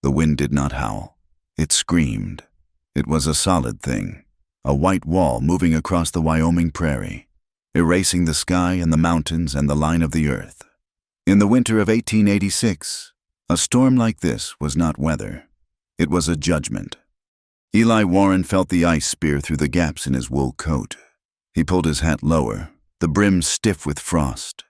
The wind did not howl. It screamed. It was a solid thing, a white wall moving across the Wyoming prairie, erasing the sky and the mountains and the line of the earth. In the winter of 1886, a storm like this was not weather. It was a judgment. Eli Warren felt the ice spear through the gaps in his wool coat. He pulled his hat lower, the brim stiff with frost.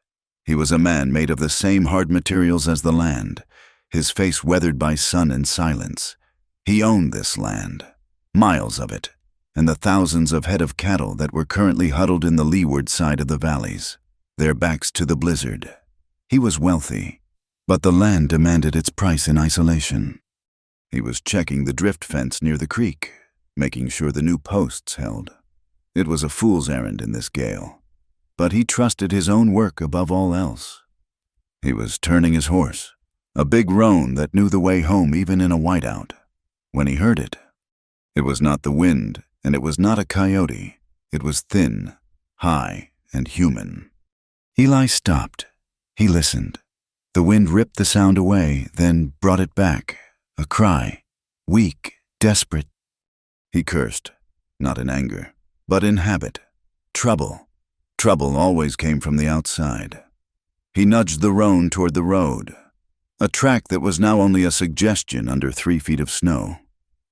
He was a man made of the same hard materials as the land, his face weathered by sun and silence. He owned this land, miles of it, and the thousands of head of cattle that were currently huddled in the leeward side of the valleys, their backs to the blizzard. He was wealthy, but the land demanded its price in isolation. He was checking the drift fence near the creek, making sure the new posts held. It was a fool's errand in this gale, but he trusted his own work above all else. He was turning his horse, a big roan that knew the way home even in a whiteout, when he heard it. It was not the wind, and it was not a coyote. It was thin, high, and human. Eli stopped. He listened. The wind ripped the sound away, then brought it back. A cry, weak, desperate. He cursed, not in anger, but in habit. Trouble. Trouble always came from the outside. He nudged the roan toward the road, a track that was now only a suggestion under 3 feet of snow.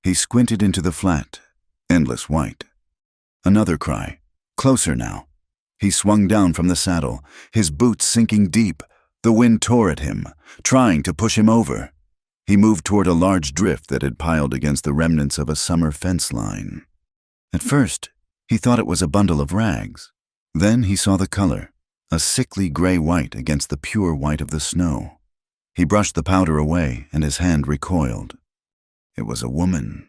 He squinted into the flat, endless white. Another cry, closer now. He swung down from the saddle, his boots sinking deep. The wind tore at him, trying to push him over. He moved toward a large drift that had piled against the remnants of a summer fence line. At first, he thought it was a bundle of rags. Then he saw the color, a sickly gray-white against the pure white of the snow. He brushed the powder away, and his hand recoiled. It was a woman.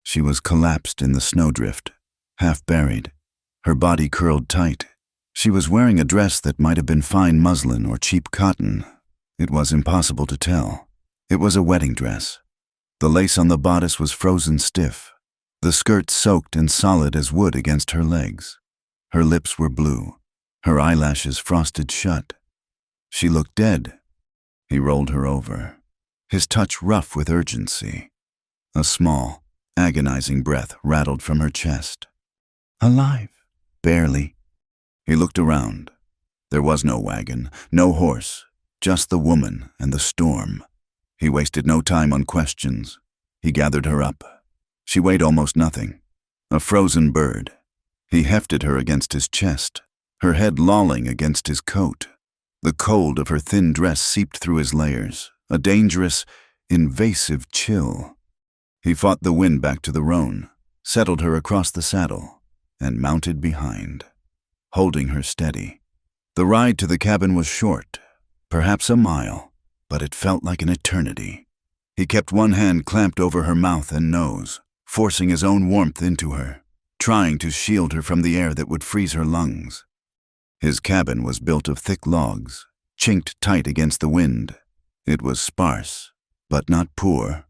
She was collapsed in the snowdrift, half buried, her body curled tight. She was wearing a dress that might have been fine muslin or cheap cotton. It was impossible to tell. It was a wedding dress. The lace on the bodice was frozen stiff, the skirt soaked and solid as wood against her legs. Her lips were blue, her eyelashes frosted shut. She looked dead. He rolled her over, his touch rough with urgency. A small, agonizing breath rattled from her chest. Alive, barely. He looked around. There was no wagon, no horse, just the woman and the storm. He wasted no time on questions. He gathered her up. She weighed almost nothing, a frozen bird. He hefted her against his chest, her head lolling against his coat. The cold of her thin dress seeped through his layers, a dangerous, invasive chill. He fought the wind back to the roan, settled her across the saddle, and mounted behind, holding her steady. The ride to the cabin was short, perhaps a mile, but it felt like an eternity. He kept one hand clamped over her mouth and nose, forcing his own warmth into her, trying to shield her from the air that would freeze her lungs. His cabin was built of thick logs, chinked tight against the wind. It was sparse, but not poor.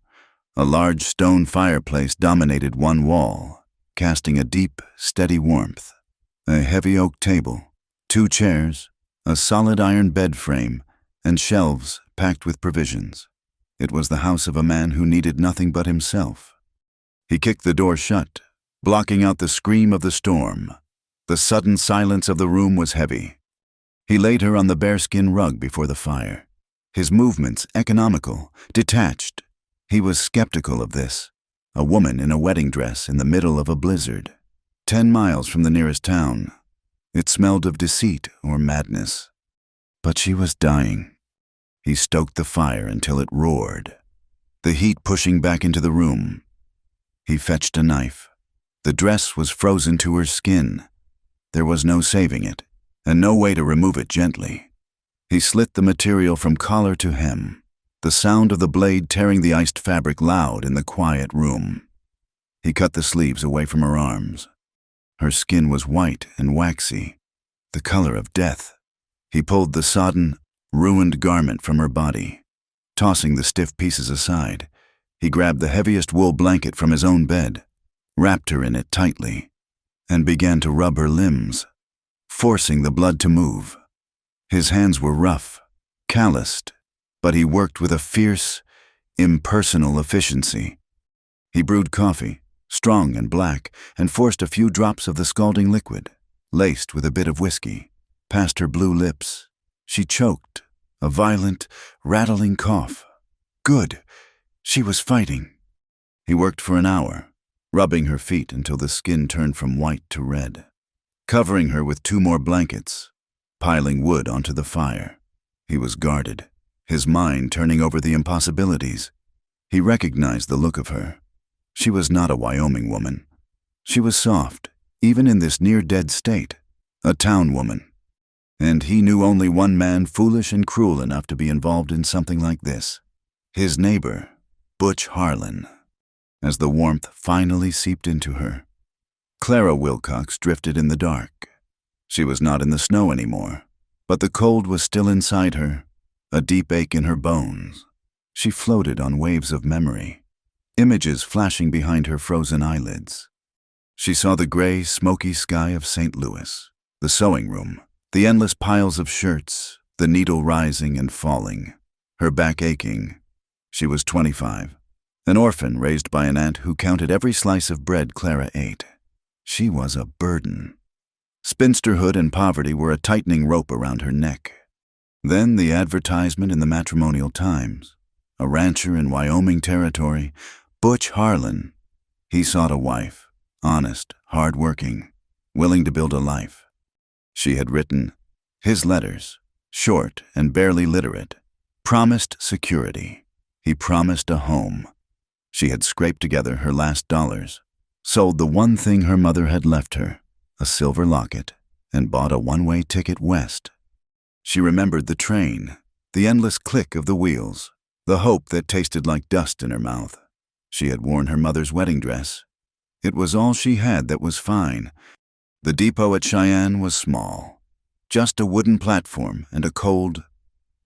A large stone fireplace dominated one wall, casting a deep, steady warmth. A heavy oak table, 2 chairs, a solid iron bed frame, and shelves packed with provisions. It was the house of a man who needed nothing but himself. He kicked the door shut, blocking out the scream of the storm. The sudden silence of the room was heavy. He laid her on the bearskin rug before the fire, his movements economical, detached. He was skeptical of this, a woman in a wedding dress in the middle of a blizzard, 10 miles from the nearest town. It smelled of deceit or madness. But she was dying. He stoked the fire until it roared, the heat pushing back into the room. He fetched a knife. The dress was frozen to her skin. There was no saving it, and no way to remove it gently. He slit the material from collar to hem, the sound of the blade tearing the iced fabric loud in the quiet room. He cut the sleeves away from her arms. Her skin was white and waxy, the color of death. He pulled the sodden, ruined garment from her body. Tossing the stiff pieces aside, he grabbed the heaviest wool blanket from his own bed, wrapped her in it tightly, and began to rub her limbs, forcing the blood to move. His hands were rough, calloused, but he worked with a fierce, impersonal efficiency. He brewed coffee, strong and black, and forced a few drops of the scalding liquid, laced with a bit of whiskey, past her blue lips. She choked, a violent, rattling cough. Good. She was fighting. He worked for an hour, rubbing her feet until the skin turned from white to red, covering her with 2 more blankets, piling wood onto the fire. He was guarded, his mind turning over the impossibilities. He recognized the look of her. She was not a Wyoming woman. She was soft, even in this near-dead state, a town woman. And he knew only one man foolish and cruel enough to be involved in something like this. His neighbor, Butch Harlan. As the warmth finally seeped into her, Clara Wilcox drifted in the dark. She was not in the snow anymore, but the cold was still inside her, a deep ache in her bones. She floated on waves of memory, images flashing behind her frozen eyelids. She saw the gray, smoky sky of St. Louis, the sewing room, the endless piles of shirts, the needle rising and falling, her back aching. She was 25, an orphan raised by an aunt who counted every slice of bread Clara ate. She was a burden. Spinsterhood and poverty were a tightening rope around her neck. Then the advertisement in the Matrimonial Times. A rancher in Wyoming territory, Butch Harlan. He sought a wife, honest, hard-working, willing to build a life. She had written, his letters, short and barely literate, promised security. He promised a home. She had scraped together her last dollars, sold the one thing her mother had left her, a silver locket, and bought a one-way ticket west. She remembered the train, the endless click of the wheels, the hope that tasted like dust in her mouth. She had worn her mother's wedding dress. It was all she had that was fine. The depot at Cheyenne was small, just a wooden platform and a cold,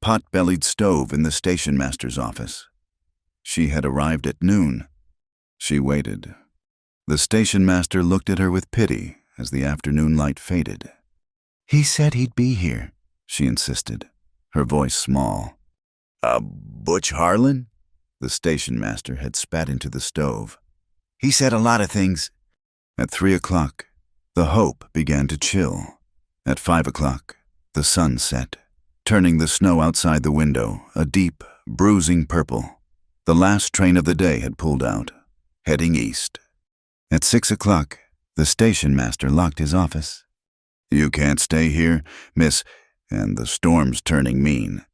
pot-bellied stove in the station master's office. She had arrived at noon. She waited. The station master looked at her with pity as the afternoon light faded. He said he'd be here, she insisted, her voice small. Butch Harlan? The station master had spat into the stove. He said a lot of things. At 3 o'clock, the hope began to chill. At 5 o'clock, the sun set, turning the snow outside the window a deep, bruising purple. The last train of the day had pulled out, heading east. At 6 o'clock, the station master locked his office. You can't stay here, miss, and the storm's turning mean.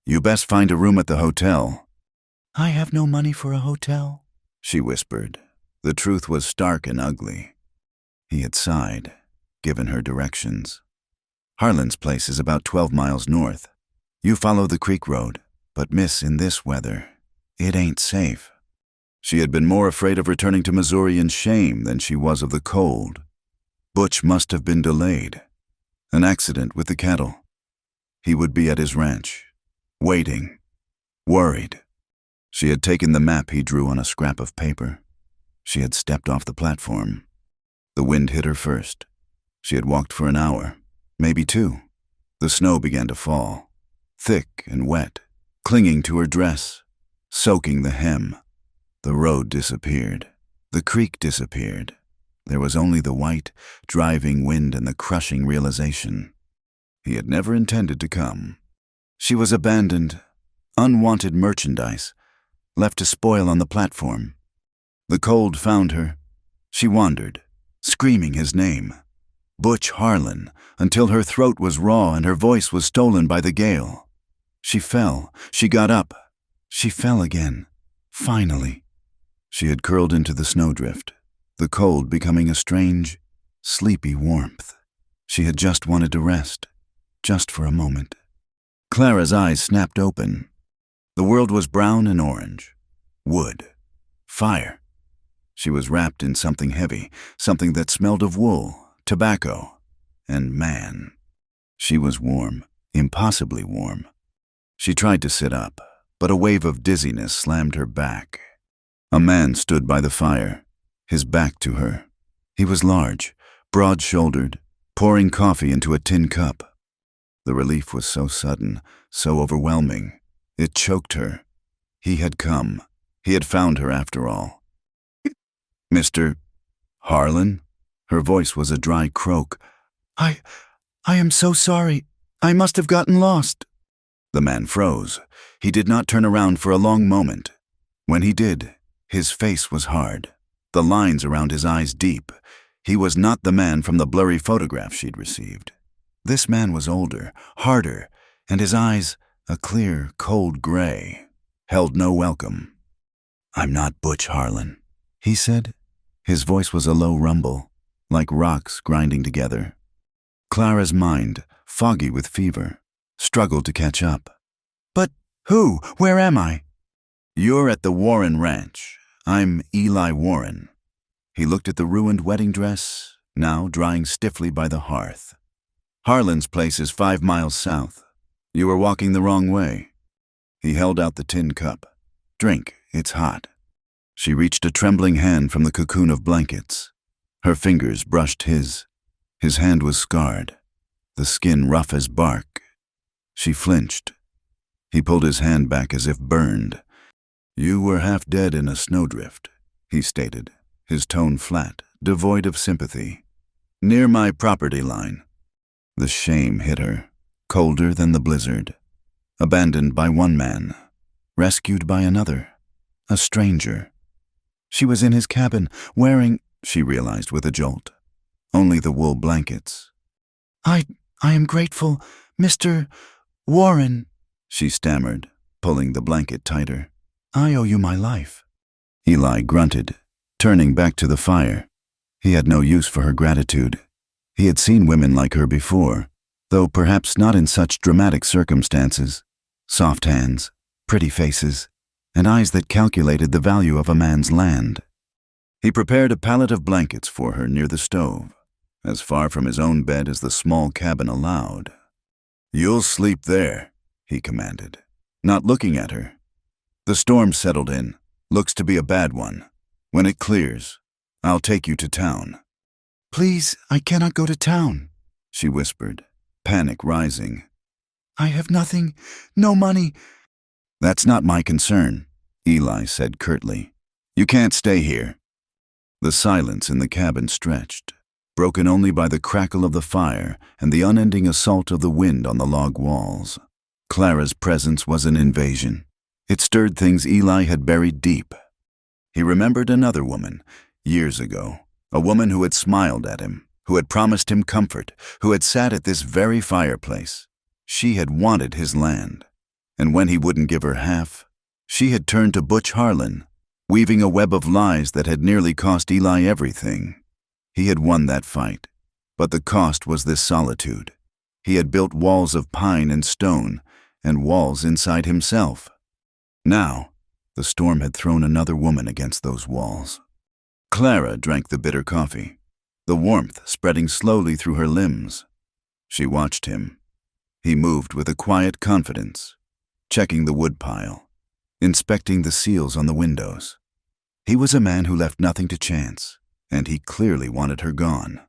You best find a room at the hotel. I have no money for a hotel, she whispered. The truth was stark and ugly. He had sighed, given her directions. Harlan's place is about 12 miles north. You follow the creek road, but miss, in this weather, it ain't safe. She had been more afraid of returning to Missouri in shame than she was of the cold. Butch must have been delayed. An accident with the cattle. He would be at his ranch, waiting, worried. She had taken the map he drew on a scrap of paper. She had stepped off the platform. The wind hit her first. She had walked for an hour, maybe 2. The snow began to fall, thick and wet, clinging to her dress, soaking the hem. The road disappeared. The creek disappeared. There was only the white, driving wind and the crushing realization. He had never intended to come. She was abandoned, unwanted merchandise, left to spoil on the platform. The cold found her. She wandered, screaming his name, Butch Harlan, until her throat was raw and her voice was stolen by the gale. She fell. She got up. She fell again. Finally. She had curled into the snowdrift, the cold becoming a strange, sleepy warmth. She had just wanted to rest, just for a moment. Clara's eyes snapped open. The world was brown and orange. Wood. Fire. She was wrapped in something heavy, something that smelled of wool, tobacco, and man. She was warm, impossibly warm. She tried to sit up, but a wave of dizziness slammed her back. A man stood by the fire, his back to her. He was large, broad-shouldered, pouring coffee into a tin cup. The relief was so sudden, so overwhelming. It choked her. He had come, He had found her after all. Mr. Harlan? Her voice was a dry croak. I am so sorry. I must have gotten lost. The man froze. He did not turn around for a long moment. When he did, his face was hard, the lines around his eyes deep. He was not the man from the blurry photograph she'd received. This man was older, harder, and his eyes, a clear, cold gray, held no welcome. I'm not Butch Harlan, he said. His voice was a low rumble, like rocks grinding together. Clara's mind, foggy with fever, struggled to catch up. But who? Where am I? You're at the Warren Ranch. I'm Eli Warren. He looked at the ruined wedding dress, now drying stiffly by the hearth. Harlan's place is 5 miles south. You were walking the wrong way. He held out the tin cup. Drink, it's hot. She reached a trembling hand from the cocoon of blankets. Her fingers brushed his. His hand was scarred, the skin rough as bark. She flinched. He pulled his hand back as if burned. You were half dead in a snowdrift, he stated, his tone flat, devoid of sympathy. Near my property line. The shame hit her, colder than the blizzard. Abandoned by one man, rescued by another, a stranger. She was in his cabin, wearing, she realized with a jolt, only the wool blankets. I am grateful, Mr. Warren, she stammered, pulling the blanket tighter. I owe you my life. Eli grunted, turning back to the fire. He had no use for her gratitude. He had seen women like her before, though perhaps not in such dramatic circumstances. Soft hands, pretty faces, and eyes that calculated the value of a man's land. He prepared a pallet of blankets for her near the stove, as far from his own bed as the small cabin allowed. You'll sleep there, he commanded, not looking at her. The storm settled in, looks to be a bad one. When it clears, I'll take you to town. Please, I cannot go to town, she whispered, panic rising. I have nothing, no money. That's not my concern, Eli said curtly. You can't stay here. The silence in the cabin stretched, broken only by the crackle of the fire and the unending assault of the wind on the log walls. Clara's presence was an invasion. It stirred things Eli had buried deep. He remembered another woman, years ago, a woman who had smiled at him, who had promised him comfort, who had sat at this very fireplace. She had wanted his land, and when he wouldn't give her half, she had turned to Butch Harlan, weaving a web of lies that had nearly cost Eli everything. He had won that fight, but the cost was this solitude. He had built walls of pine and stone, and walls inside himself. Now, the storm had thrown another woman against those walls. Clara drank the bitter coffee, the warmth spreading slowly through her limbs. She watched him. He moved with a quiet confidence, checking the woodpile, inspecting the seals on the windows. He was a man who left nothing to chance, and he clearly wanted her gone.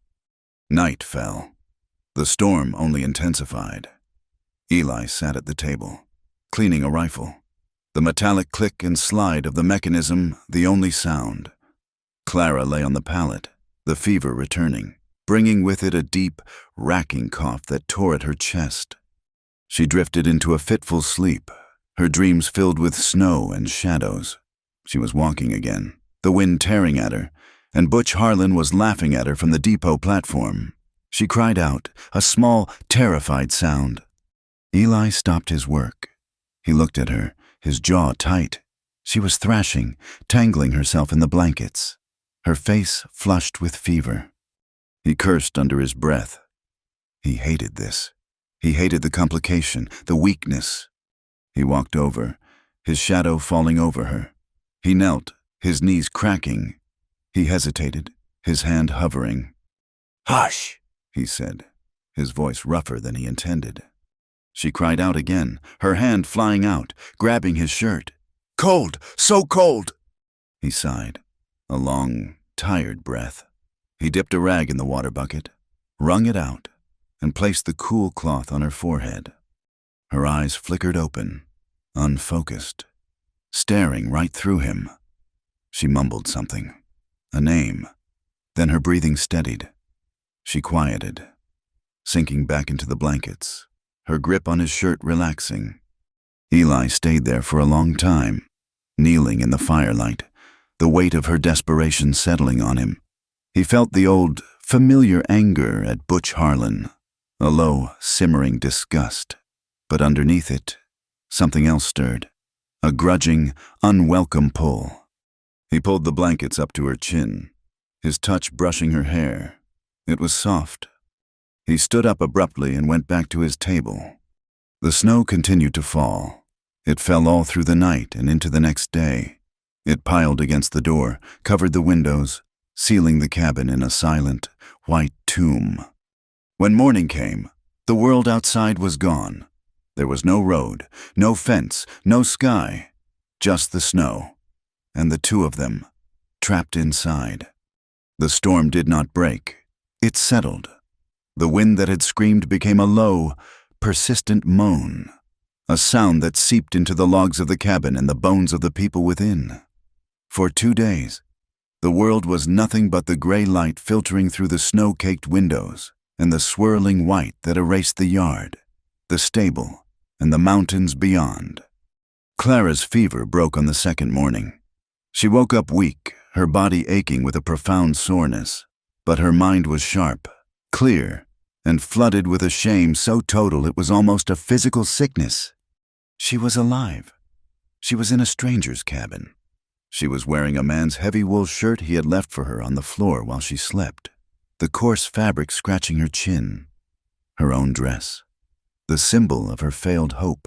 Night fell. The storm only intensified. Eli sat at the table, cleaning a rifle. The metallic click and slide of the mechanism the only sound. Clara lay on the pallet, the fever returning, bringing with it a deep, racking cough that tore at her chest. She drifted into a fitful sleep, her dreams filled with snow and shadows. She was walking again, the wind tearing at her, and Butch Harlan was laughing at her from the depot platform. She cried out, a small, terrified sound. Eli stopped his work. He looked at her, his jaw tight. She was thrashing, tangling herself in the blankets, her face flushed with fever. He cursed under his breath. He hated this. He hated the complication, the weakness. He walked over, his shadow falling over her. He knelt, his knees cracking. He hesitated, his hand hovering. Hush, he said, his voice rougher than he intended. She cried out again, her hand flying out, grabbing his shirt. Cold, so cold! He sighed, a long, tired breath. He dipped a rag in the water bucket, wrung it out, and placed the cool cloth on her forehead. Her eyes flickered open, unfocused. staring right through him. She mumbled something, a name. Then her breathing steadied. She quieted, sinking back into the blankets, her grip on his shirt relaxing. Eli stayed there for a long time, kneeling in the firelight, the weight of her desperation settling on him. He felt the old, familiar anger at Butch Harlan, a low, simmering disgust. But underneath it, something else stirred, a grudging, unwelcome pull. He pulled the blankets up to her chin, his touch brushing her hair. It was soft. He stood up abruptly and went back to his table. The snow continued to fall. It fell all through the night and into the next day. It piled against the door, covered the windows, sealing the cabin in a silent, white tomb. When morning came, the world outside was gone. There was no road, no fence, no sky, just the snow, and the two of them, trapped inside. The storm did not break. It settled. The wind that had screamed became a low, persistent moan, a sound that seeped into the logs of the cabin and the bones of the people within. For 2 days, the world was nothing but the gray light filtering through the snow-caked windows and the swirling white that erased the yard, the stable, and the mountains beyond. Clara's fever broke on the second morning. She woke up weak, her body aching with a profound soreness, but her mind was sharp, clear, and flooded with a shame so total it was almost a physical sickness. She was alive. She was in a stranger's cabin. She was wearing a man's heavy wool shirt he had left for her on the floor while she slept, the coarse fabric scratching her chin. Her own dress, the symbol of her failed hope,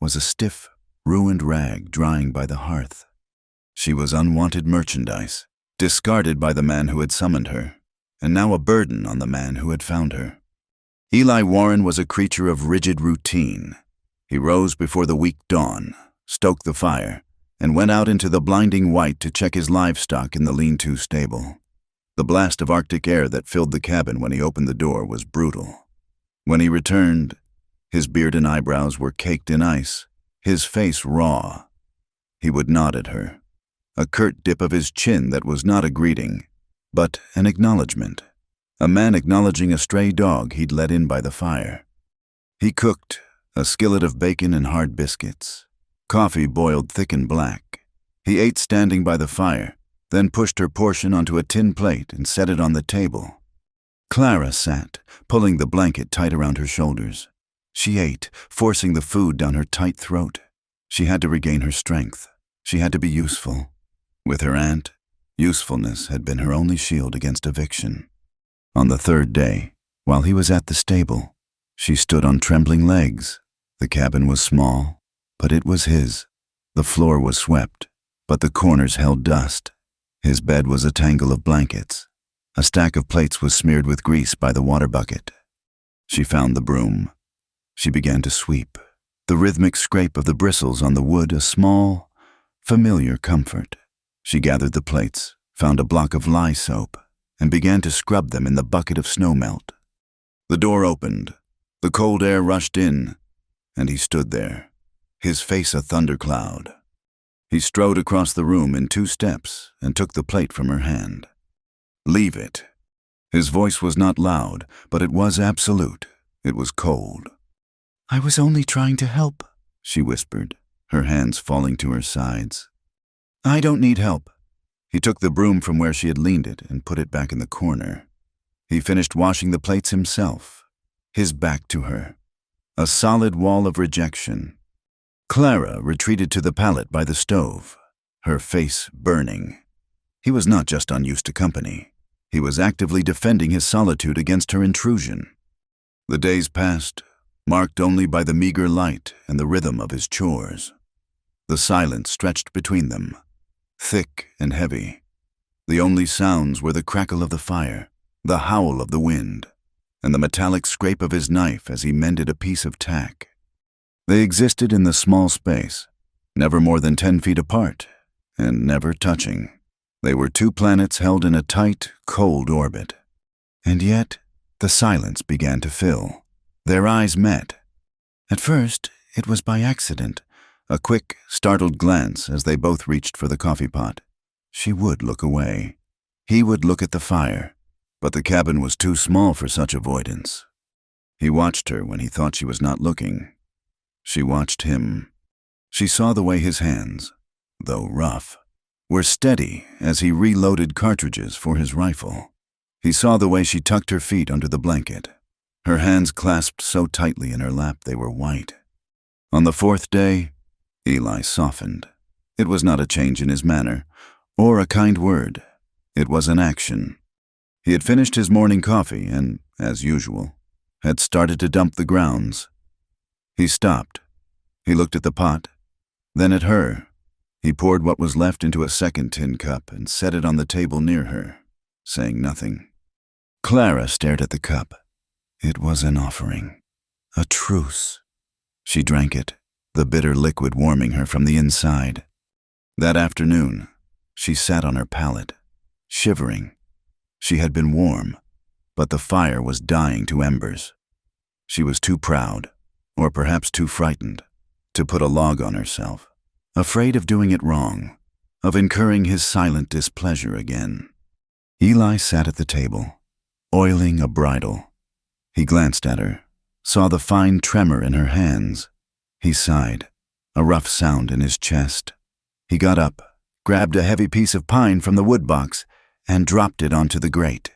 was a stiff, ruined rag drying by the hearth. She was unwanted merchandise, discarded by the man who had summoned her, and now a burden on the man who had found her. Eli Warren was a creature of rigid routine. He rose before the weak dawn, stoked the fire, and went out into the blinding white to check his livestock in the lean-to stable. The blast of Arctic air that filled the cabin when he opened the door was brutal. When he returned, his beard and eyebrows were caked in ice, his face raw. He would nod at her, a curt dip of his chin that was not a greeting, but an acknowledgement. A man acknowledging a stray dog he'd let in by the fire. He cooked a skillet of bacon and hard biscuits. Coffee boiled thick and black. He ate standing by the fire, then pushed her portion onto a tin plate and set it on the table. Clara sat, pulling the blanket tight around her shoulders. She ate, forcing the food down her tight throat. She had to regain her strength. She had to be useful. With her aunt, usefulness had been her only shield against eviction. On the third day, while he was at the stable, she stood on trembling legs. The cabin was small, but it was his. The floor was swept, but the corners held dust. His bed was a tangle of blankets. A stack of plates was smeared with grease by the water bucket. She found the broom. She began to sweep, the rhythmic scrape of the bristles on the wood a small, familiar comfort. She gathered the plates, found a block of lye soap, and began to scrub them in the bucket of snowmelt. The door opened. The cold air rushed in, and he stood there, his face a thundercloud. He strode across the room in 2 steps and took the plate from her hand. "Leave it." His voice was not loud, but it was absolute. It was cold. "I was only trying to help," she whispered, her hands falling to her sides. "I don't need help." He took the broom from where she had leaned it and put it back in the corner. He finished washing the plates himself, his back to her, a solid wall of rejection. Clara retreated to the pallet by the stove, her face burning. He was not just unused to company. He was actively defending his solitude against her intrusion. The days passed, marked only by the meager light and the rhythm of his chores. The silence stretched between them, thick and heavy. The only sounds were the crackle of the fire, the howl of the wind, and the metallic scrape of his knife as he mended a piece of tack. They existed in the small space, never more than 10 feet apart, and never touching. They were 2 planets held in a tight, cold orbit. And yet, the silence began to fill. Their eyes met. At first, it was by accident, A quick, startled glance as they both reached for the coffee pot. She would look away. He would look at the fire, but the cabin was too small for such avoidance. He watched her when he thought she was not looking. She watched him. She saw the way his hands, though rough, were steady as he reloaded cartridges for his rifle. He saw the way she tucked her feet under the blanket, her hands clasped so tightly in her lap they were white. On the fourth day, Eli softened. It was not a change in his manner, or a kind word. It was an action. He had finished his morning coffee and, as usual, had started to dump the grounds. He stopped. He looked at the pot, then at her. He poured what was left into a second tin cup and set it on the table near her, saying nothing. Clara stared at the cup. It was an offering, a truce. She drank it, the bitter liquid warming her from the inside. That afternoon, she sat on her pallet, shivering. She had been warm, but the fire was dying to embers. She was too proud, or perhaps too frightened, to put a log on herself, afraid of doing it wrong, of incurring his silent displeasure again. Eli sat at the table, oiling a bridle. He glanced at her, saw the fine tremor in her hands. He sighed, a rough sound in his chest. He got up, grabbed a heavy piece of pine from the wood box, and dropped it onto the grate.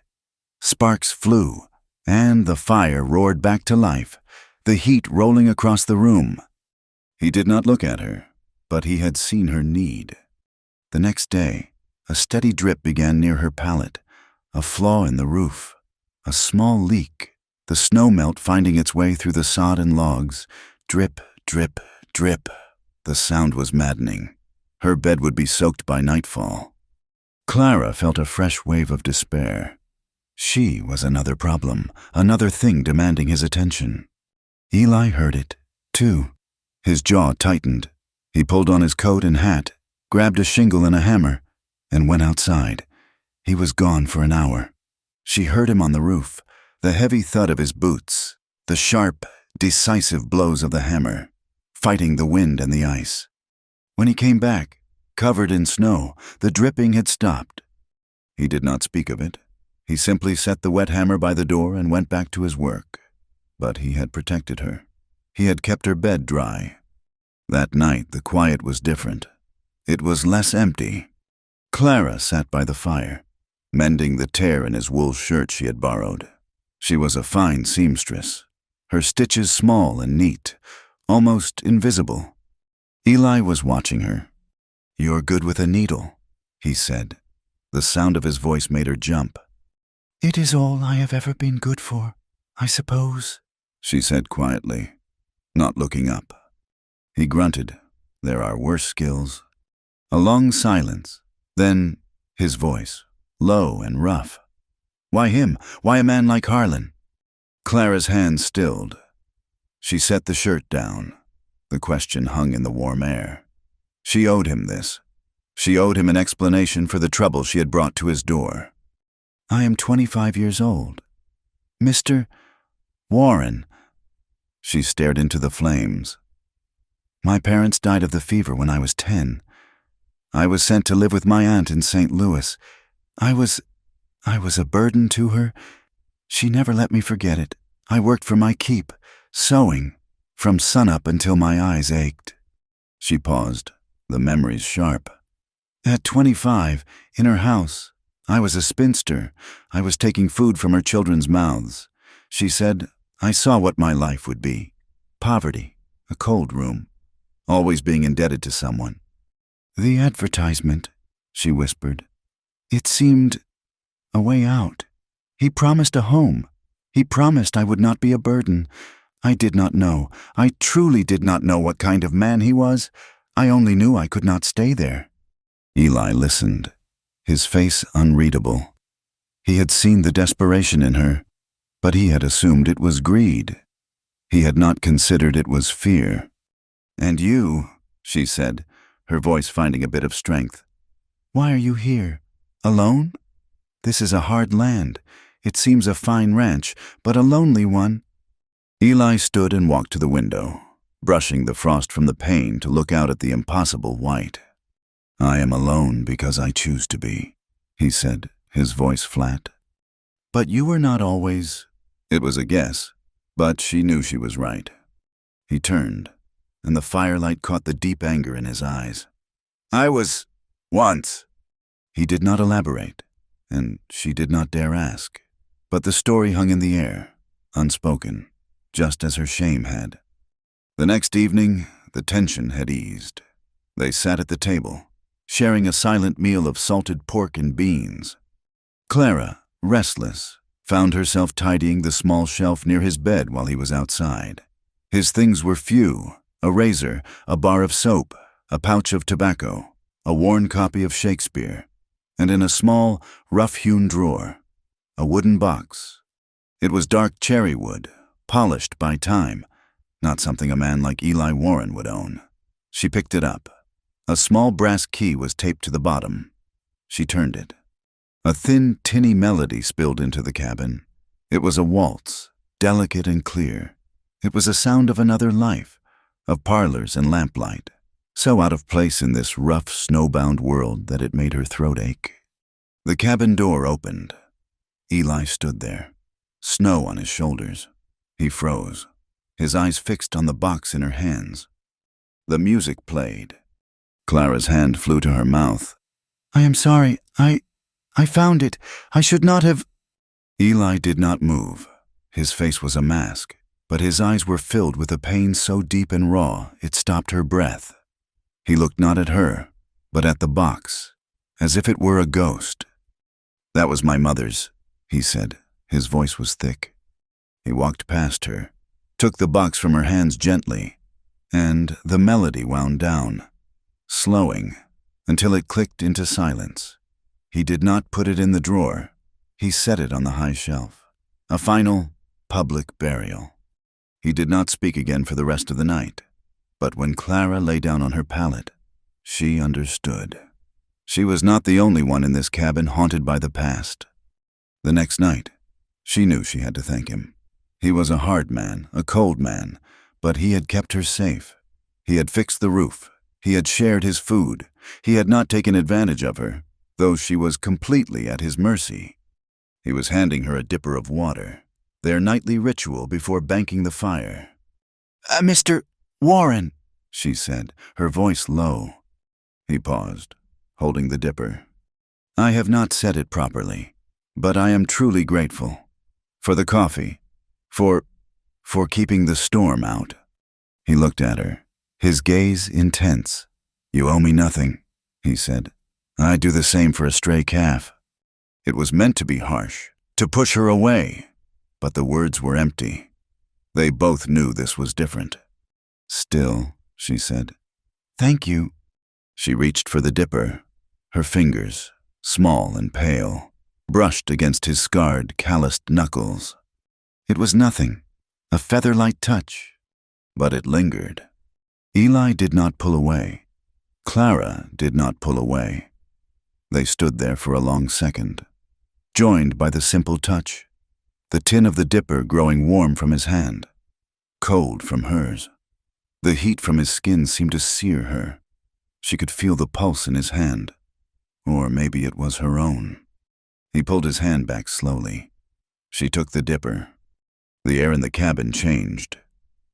Sparks flew, and the fire roared back to life, the heat rolling across the room. He did not look at her, but he had seen her need. The next day, a steady drip began near her pallet, a flaw in the roof, a small leak, the snow melt finding its way through the sod and logs. Drip, drip, drip. The sound was maddening. Her bed would be soaked by nightfall. Clara felt a fresh wave of despair. She was another problem, another thing demanding his attention. Eli heard it, too. His jaw tightened. He pulled on his coat and hat, grabbed a shingle and a hammer, and went outside. He was gone for an hour. She heard him on the roof, the heavy thud of his boots, the sharp, decisive blows of the hammer, fighting the wind and the ice. When he came back, covered in snow, the dripping had stopped. He did not speak of it. He simply set the wet hammer by the door and went back to his work. But he had protected her. He had kept her bed dry. That night, the quiet was different. It was less empty. Clara sat by the fire, mending the tear in his wool shirt she had borrowed. She was a fine seamstress, her stitches small and neat, almost invisible. Eli was watching her. "You're good with a needle," he said. The sound of his voice made her jump. "It is all I have ever been good for, I suppose," she said quietly, not looking up. He grunted. There are worse skills. A long silence. Then his voice, low and rough. "Why him? Why a man like Harlan?" Clara's hand stilled. She set the shirt down. The question hung in the warm air. She owed him this. She owed him an explanation for the trouble she had brought to his door. "I am 25 years old. Mr. Warren." She stared into the flames. "My parents died of the fever when I was 10. I was sent to live with my aunt in St. Louis. I was a burden to her. She never let me forget it. I worked for my keep, sewing, from sunup until my eyes ached." She paused, the memories sharp. "At 25, in her house, I was a spinster. I was taking food from her children's mouths. She said, I saw what my life would be. Poverty, a cold room, always being indebted to someone. The advertisement," she whispered. "It seemed a way out. He promised a home. He promised I would not be a burden. I did not know. I truly did not know what kind of man he was. I only knew I could not stay there." Eli listened, his face unreadable. He had seen the desperation in her, but he had assumed it was greed. He had not considered it was fear. "And you," she said, her voice finding a bit of strength. "Why are you here? Alone? This is a hard land. It seems a fine ranch, but a lonely one." Eli stood and walked to the window. brushing the frost from the pane to look out at the impossible white. "I am alone because I choose to be," he said, his voice flat. "But you were not always—" It was a guess, but she knew she was right. He turned, and the firelight caught the deep anger in his eyes. "I was once." He did not elaborate, and she did not dare ask. But the story hung in the air, unspoken, just as her shame had. The next evening, the tension had eased. They sat at the table, sharing a silent meal of salted pork and beans. Clara, restless, found herself tidying the small shelf near his bed while he was outside. His things were few: a razor, a bar of soap, a pouch of tobacco, a worn copy of Shakespeare, and in a small, rough-hewn drawer, a wooden box. It was dark cherry wood, polished by time, not something a man like Eli Warren would own. She picked it up. A small brass key was taped to the bottom. She turned it. A thin, tinny melody spilled into the cabin. It was a waltz, delicate and clear. It was a sound of another life, of parlors and lamplight, so out of place in this rough, snowbound world that it made her throat ache. The cabin door opened. Eli stood there, snow on his shoulders. He froze, his eyes fixed on the box in her hands. The music played. Clara's hand flew to her mouth. "I am sorry. I found it. I should not have—" Eli did not move. His face was a mask, but his eyes were filled with a pain so deep and raw it stopped her breath. He looked not at her, but at the box, as if it were a ghost. "That was my mother's," he said. His voice was thick. He walked past her, took the box from her hands gently, and the melody wound down, slowing, until it clicked into silence. He did not put it in the drawer. He set it on the high shelf. A final, public burial. He did not speak again for the rest of the night. But when Clara lay down on her pallet, she understood. She was not the only one in this cabin haunted by the past. The next night, she knew she had to thank him. He was a hard man, a cold man, but he had kept her safe. He had fixed the roof. He had shared his food. He had not taken advantage of her, though she was completely at his mercy. He was handing her a dipper of water, their nightly ritual before banking the fire. "Mr. Warren," she said, her voice low. He paused, holding the dipper. "I have not said it properly, but I am truly grateful. For the coffee. For keeping the storm out." He looked at her, his gaze intense. "You owe me nothing," he said. "I'd do the same for a stray calf." It was meant to be harsh, to push her away, but the words were empty. They both knew this was different. "Still," she said. "Thank you." She reached for the dipper. Her fingers, small and pale, brushed against his scarred, calloused knuckles. It was nothing, a feather-light touch, but it lingered. Eli did not pull away. Clara did not pull away. They stood there for a long second, joined by the simple touch, the tin of the dipper growing warm from his hand, cold from hers. The heat from his skin seemed to sear her. She could feel the pulse in his hand, or maybe it was her own. He pulled his hand back slowly. She took the dipper. The air in the cabin changed.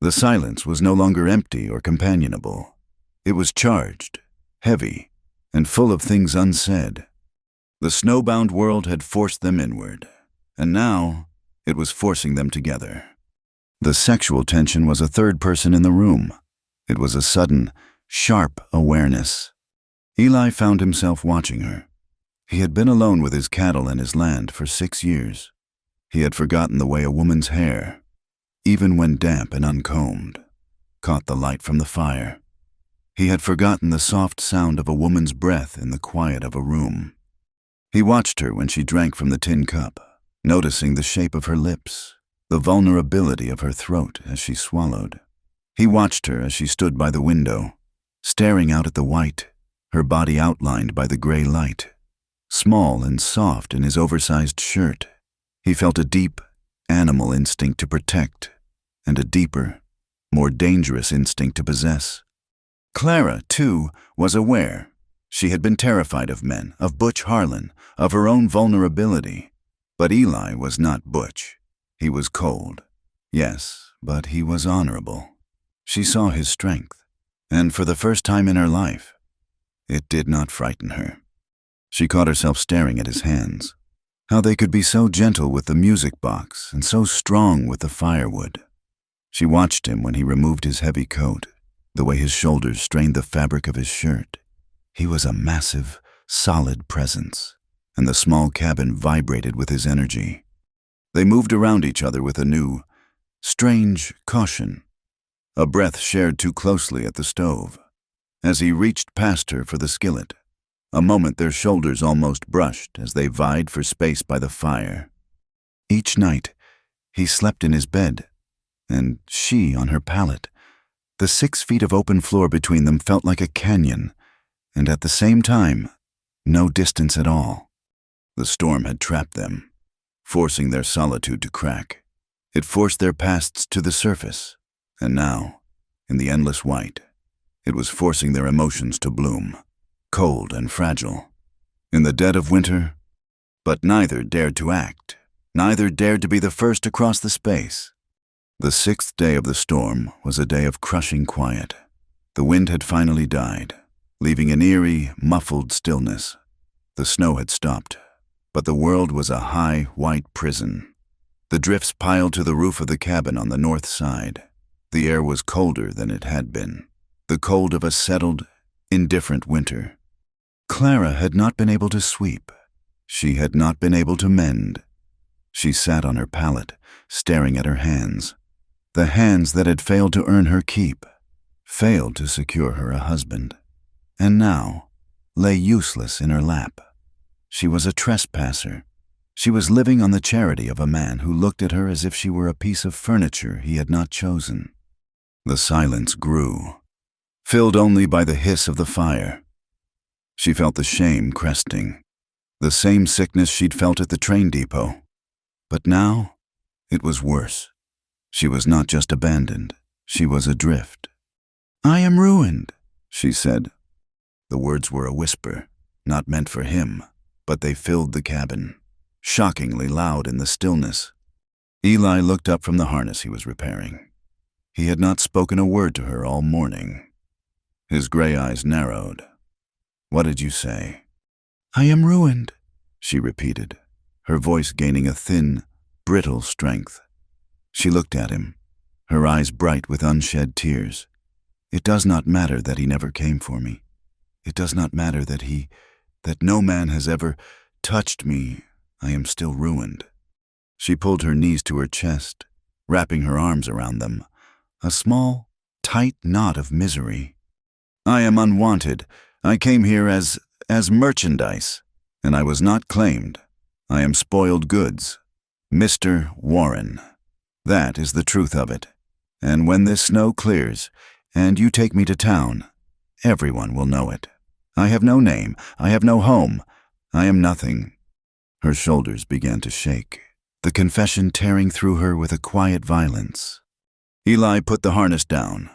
The silence was no longer empty or companionable. It was charged, heavy, and full of things unsaid. The snowbound world had forced them inward, and now it was forcing them together. The sexual tension was a third person in the room. It was a sudden, sharp awareness. Eli found himself watching her. He had been alone with his cattle and his land for 6 years. He had forgotten the way a woman's hair, even when damp and uncombed, caught the light from the fire. He had forgotten the soft sound of a woman's breath in the quiet of a room. He watched her when she drank from the tin cup, noticing the shape of her lips, the vulnerability of her throat as she swallowed. He watched her as she stood by the window, staring out at the white, her body outlined by the gray light. Small and soft in his oversized shirt, he felt a deep, animal instinct to protect, and a deeper, more dangerous instinct to possess. Clara, too, was aware. She had been terrified of men, of Butch Harlan, of her own vulnerability. But Eli was not Butch. He was cold. Yes, but he was honorable. She saw his strength, and for the first time in her life, it did not frighten her. She caught herself staring at his hands. How they could be so gentle with the music box and so strong with the firewood. She watched him when he removed his heavy coat, the way his shoulders strained the fabric of his shirt. He was a massive, solid presence, and the small cabin vibrated with his energy. They moved around each other with a new, strange caution, a breath shared too closely at the stove. As he reached past her for the skillet, a moment their shoulders almost brushed as they vied for space by the fire. Each night, he slept in his bed, and she on her pallet. The 6 feet of open floor between them felt like a canyon, and at the same time, no distance at all. The storm had trapped them, forcing their solitude to crack. It forced their pasts to the surface, and now, in the endless white, it was forcing their emotions to bloom, cold and fragile. In the dead of winter, but neither dared to act, neither dared to be the first to cross the space. The 6th day of the storm was a day of crushing quiet. The wind had finally died, leaving an eerie, muffled stillness. The snow had stopped, but the world was a high, white prison. The drifts piled to the roof of the cabin on the north side. The air was colder than it had been, the cold of a settled, indifferent winter. Clara had not been able to sweep. She had not been able to mend. She sat on her pallet, staring at her hands. The hands that had failed to earn her keep, failed to secure her a husband, and now lay useless in her lap. She was a trespasser. She was living on the charity of a man who looked at her as if she were a piece of furniture he had not chosen. The silence grew, filled only by the hiss of the fire. She felt the shame cresting, the same sickness she'd felt at the train depot. But now, it was worse. She was not just abandoned, she was adrift. "I am ruined," she said. The words were a whisper, not meant for him, but they filled the cabin, shockingly loud in the stillness. Eli looked up from the harness he was repairing. He had not spoken a word to her all morning. His gray eyes narrowed. "What did you say?" "I am ruined," she repeated, her voice gaining a thin, brittle strength. She looked at him, her eyes bright with unshed tears. "It does not matter that he never came for me. It does not matter that no man has ever touched me. I am still ruined." She pulled her knees to her chest, wrapping her arms around them, a small, tight knot of misery. "I am unwanted. I came here as merchandise, and I was not claimed. I am spoiled goods. Mr. Warren. That is the truth of it. And when this snow clears, and you take me to town, everyone will know it. I have no name. I have no home. I am nothing." Her shoulders began to shake, the confession tearing through her with a quiet violence. Eli put the harness down.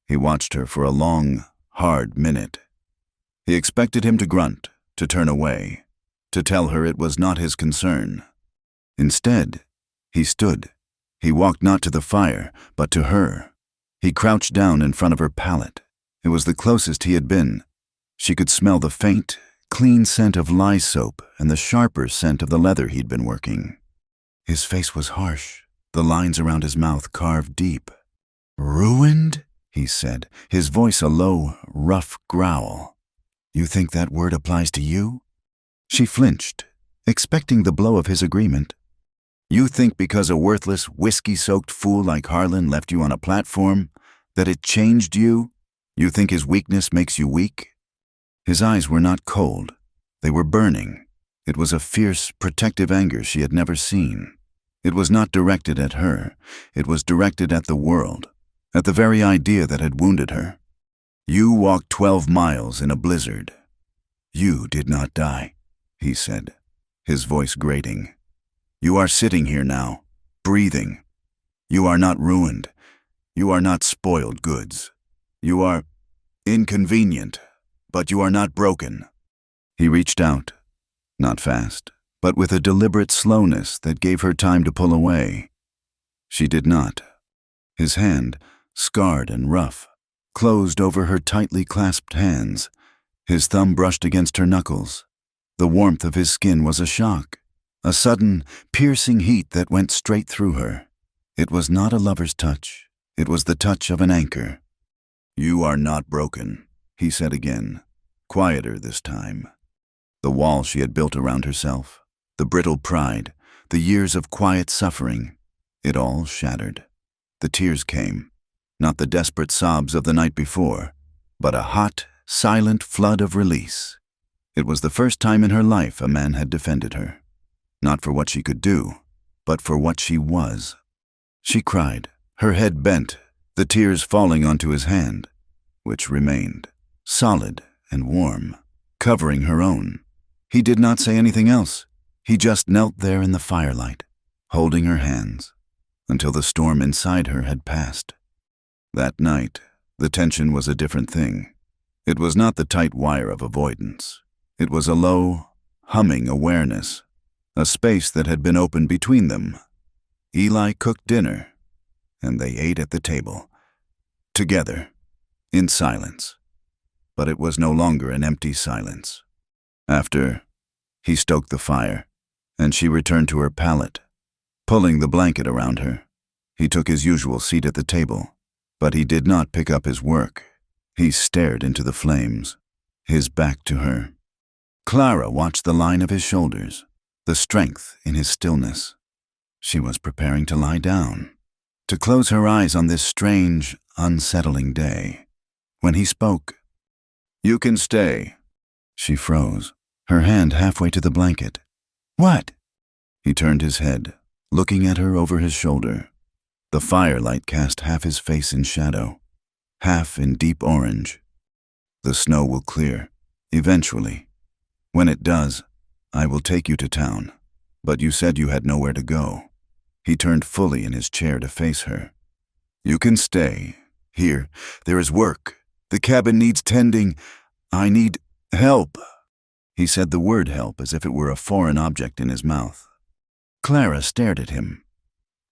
He watched her for a long, hard minute. He expected him to grunt, to turn away, to tell her it was not his concern. Instead, he stood. He walked not to the fire, but to her. He crouched down in front of her pallet. It was the closest he had been. She could smell the faint, clean scent of lye soap and the sharper scent of the leather he'd been working. His face was harsh, the lines around his mouth carved deep. "Ruined?" he said, his voice a low, rough growl. "You think that word applies to you?" She flinched, expecting the blow of his agreement. "You think because a worthless, whiskey-soaked fool like Harlan left you on a platform, that it changed you? You think his weakness makes you weak?" His eyes were not cold. They were burning. It was a fierce, protective anger she had never seen. It was not directed at her. It was directed at the world, at the very idea that had wounded her. "You walked 12 miles in a blizzard. You did not die," he said, his voice grating. "You are sitting here now, breathing. You are not ruined. You are not spoiled goods. You are inconvenient, but you are not broken. He reached out, not fast, but with a deliberate slowness that gave her time to pull away. She did not. His hand, scarred and rough, closed over her tightly clasped hands. His thumb brushed against her knuckles. The warmth of his skin was a shock, a sudden, piercing heat that went straight through her. It was not a lover's touch. It was the touch of an anchor. "You are not broken," he said again, quieter this time. The wall she had built around herself, the brittle pride, the years of quiet suffering, it all shattered. The tears came, not the desperate sobs of the night before, but a hot, silent flood of release. It was the first time in her life a man had defended her, not for what she could do, but for what she was. She cried, her head bent, the tears falling onto his hand, which remained, solid and warm, covering her own. He did not say anything else. He just knelt there in the firelight, holding her hands, until the storm inside her had passed. That night, the tension was a different thing. It was not the tight wire of avoidance. It was a low, humming awareness, a space that had been opened between them. Eli cooked dinner, and they ate at the table, together, in silence. But it was no longer an empty silence. After, he stoked the fire, and she returned to her pallet, pulling the blanket around her. He took his usual seat at the table, but he did not pick up his work. He stared into the flames, his back to her. Clara watched the line of his shoulders, the strength in his stillness. She was preparing to lie down, to close her eyes on this strange, unsettling day. When he spoke, "You can stay." She froze, her hand halfway to the blanket. "What?" He turned his head, looking at her over his shoulder. The firelight cast half his face in shadow, half in deep orange. "The snow will clear, eventually. When it does, I will take you to town. But you said you had nowhere to go." He turned fully in his chair to face her. "You can stay. Here, there is work. The cabin needs tending. I need help." He said the word help as if it were a foreign object in his mouth. Clara stared at him.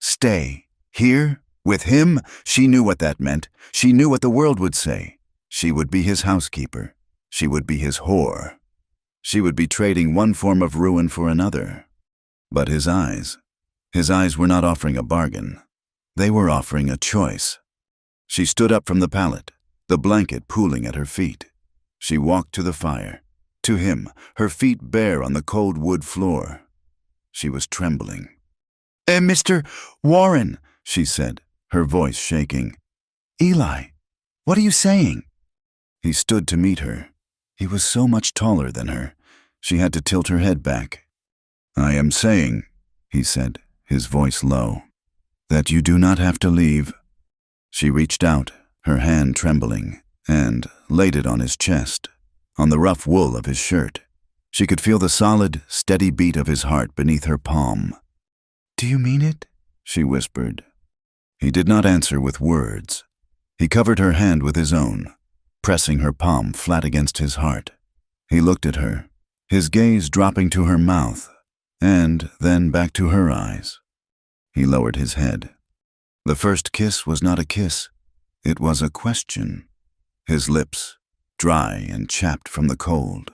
Stay? Here? With him? She knew what that meant. She knew what the world would say. She would be his housekeeper. She would be his whore. She would be trading one form of ruin for another. But his eyes were not offering a bargain. They were offering a choice. She stood up from the pallet, the blanket pooling at her feet. She walked to the fire, to him, her feet bare on the cold wood floor. She was trembling. Mr. Warren," she said, her voice shaking. "Eli, what are you saying?" He stood to meet her. He was so much taller than her. She had to tilt her head back. "I am saying," he said, his voice low, "that you do not have to leave." She reached out, her hand trembling, and laid it on his chest, on the rough wool of his shirt. She could feel the solid, steady beat of his heart beneath her palm. "Do you mean it?" she whispered. He did not answer with words. He covered her hand with his own, pressing her palm flat against his heart. He looked at her, his gaze dropping to her mouth, and then back to her eyes. He lowered his head. The first kiss was not a kiss. It was a question. His lips, dry and chapped from the cold,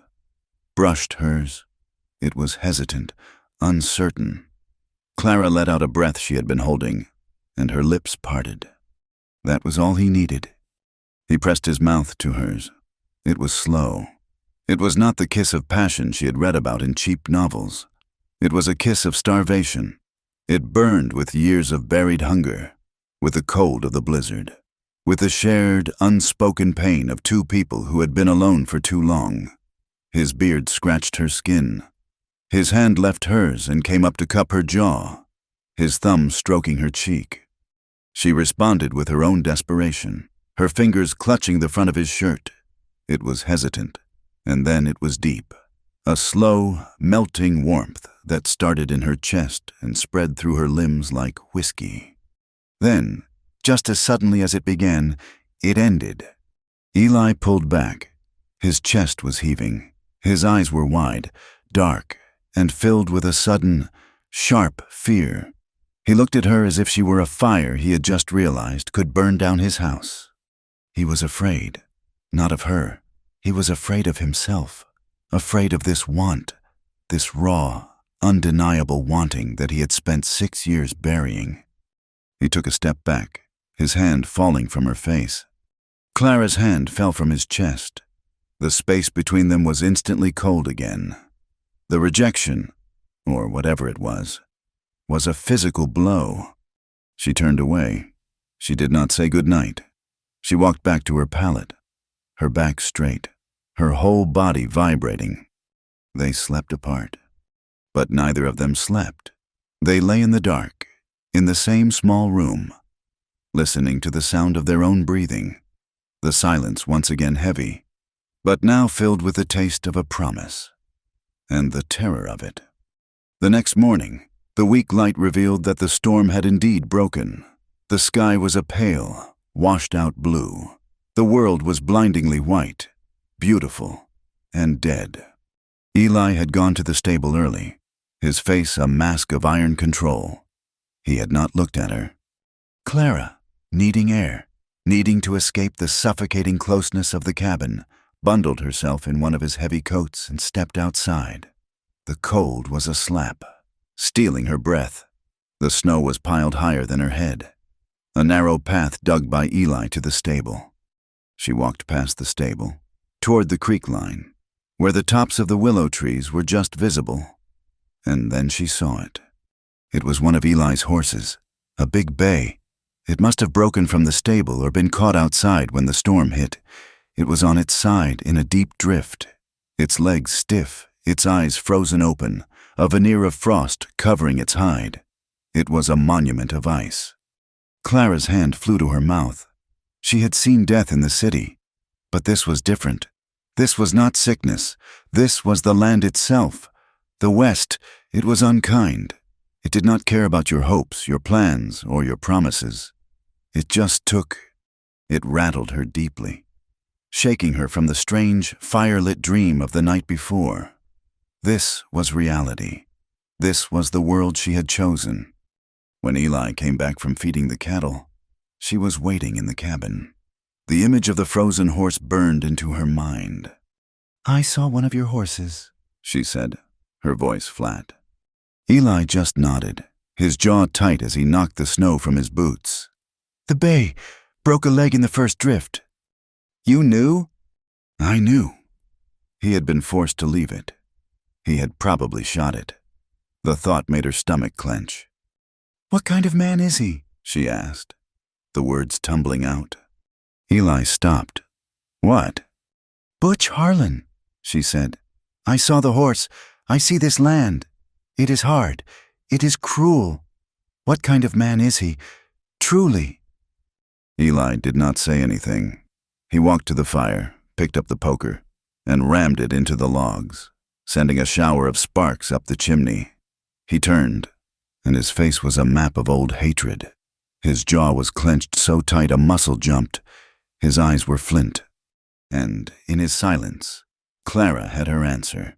brushed hers. It was hesitant, uncertain. Clara let out a breath she had been holding, and her lips parted. That was all he needed. He pressed his mouth to hers. It was slow. It was not the kiss of passion she had read about in cheap novels. It was a kiss of starvation. It burned with years of buried hunger, with the cold of the blizzard, with the shared, unspoken pain of two people who had been alone for too long. His beard scratched her skin. His hand left hers and came up to cup her jaw, his thumb stroking her cheek. She responded with her own desperation, her fingers clutching the front of his shirt. It was hesitant, and then it was deep, a slow, melting warmth that started in her chest and spread through her limbs like whiskey. Then Just as suddenly as it began, it ended. Eli pulled back. His chest was heaving. His eyes were wide, dark, and filled with a sudden, sharp fear. He looked at her as if she were a fire he had just realized could burn down his house. He was afraid, not of her. He was afraid of himself, afraid of this want, this raw, undeniable wanting that he had spent 6 years burying. He took a step back, his hand falling from her face. Clara's hand fell from his chest. The space between them was instantly cold again. The rejection, or whatever it was a physical blow. She turned away. She did not say good night. She walked back to her pallet, her back straight, her whole body vibrating. They slept apart. But neither of them slept. They lay in the dark, in the same small room, listening to the sound of their own breathing, the silence once again heavy, but now filled with the taste of a promise, and the terror of it. The next morning, the weak light revealed that the storm had indeed broken. The sky was a pale, washed-out blue. The world was blindingly white, beautiful, and dead. Eli had gone to the stable early, his face a mask of iron control. He had not looked at her. Clara, needing air, needing to escape the suffocating closeness of the cabin, bundled herself in one of his heavy coats and stepped outside. The cold was a slap, stealing her breath. The snow was piled higher than her head. A narrow path dug by Eli to the stable. She walked past the stable, toward the creek line, where the tops of the willow trees were just visible. And then she saw it. It was one of Eli's horses, a big bay. It must have broken from the stable or been caught outside when the storm hit. It was on its side in a deep drift, its legs stiff, its eyes frozen open, a veneer of frost covering its hide. It was a monument of ice. Clara's hand flew to her mouth. She had seen death in the city, but this was different. This was not sickness. This was the land itself. The West, it was unkind. It did not care about your hopes, your plans, or your promises. It just took. It rattled her deeply, shaking her from the strange, fire-lit dream of the night before. This was reality. This was the world she had chosen. When Eli came back from feeding the cattle, she was waiting in the cabin. The image of the frozen horse burned into her mind. "I saw one of your horses," she said, her voice flat. Eli just nodded, his jaw tight as he knocked the snow from his boots. "The bay broke a leg in the first drift." "You knew?" "I knew." He had been forced to leave it. He had probably shot it. The thought made her stomach clench. "What kind of man is he?" she asked, the words tumbling out. Eli stopped. "What?" "Butch Harlan," she said. "I saw the horse. I see this land. It is hard. It is cruel. What kind of man is he, truly?" Eli did not say anything. He walked to the fire, picked up the poker, and rammed it into the logs, sending a shower of sparks up the chimney. He turned, and his face was a map of old hatred. His jaw was clenched so tight a muscle jumped. His eyes were flint. And, in his silence, Clara had her answer.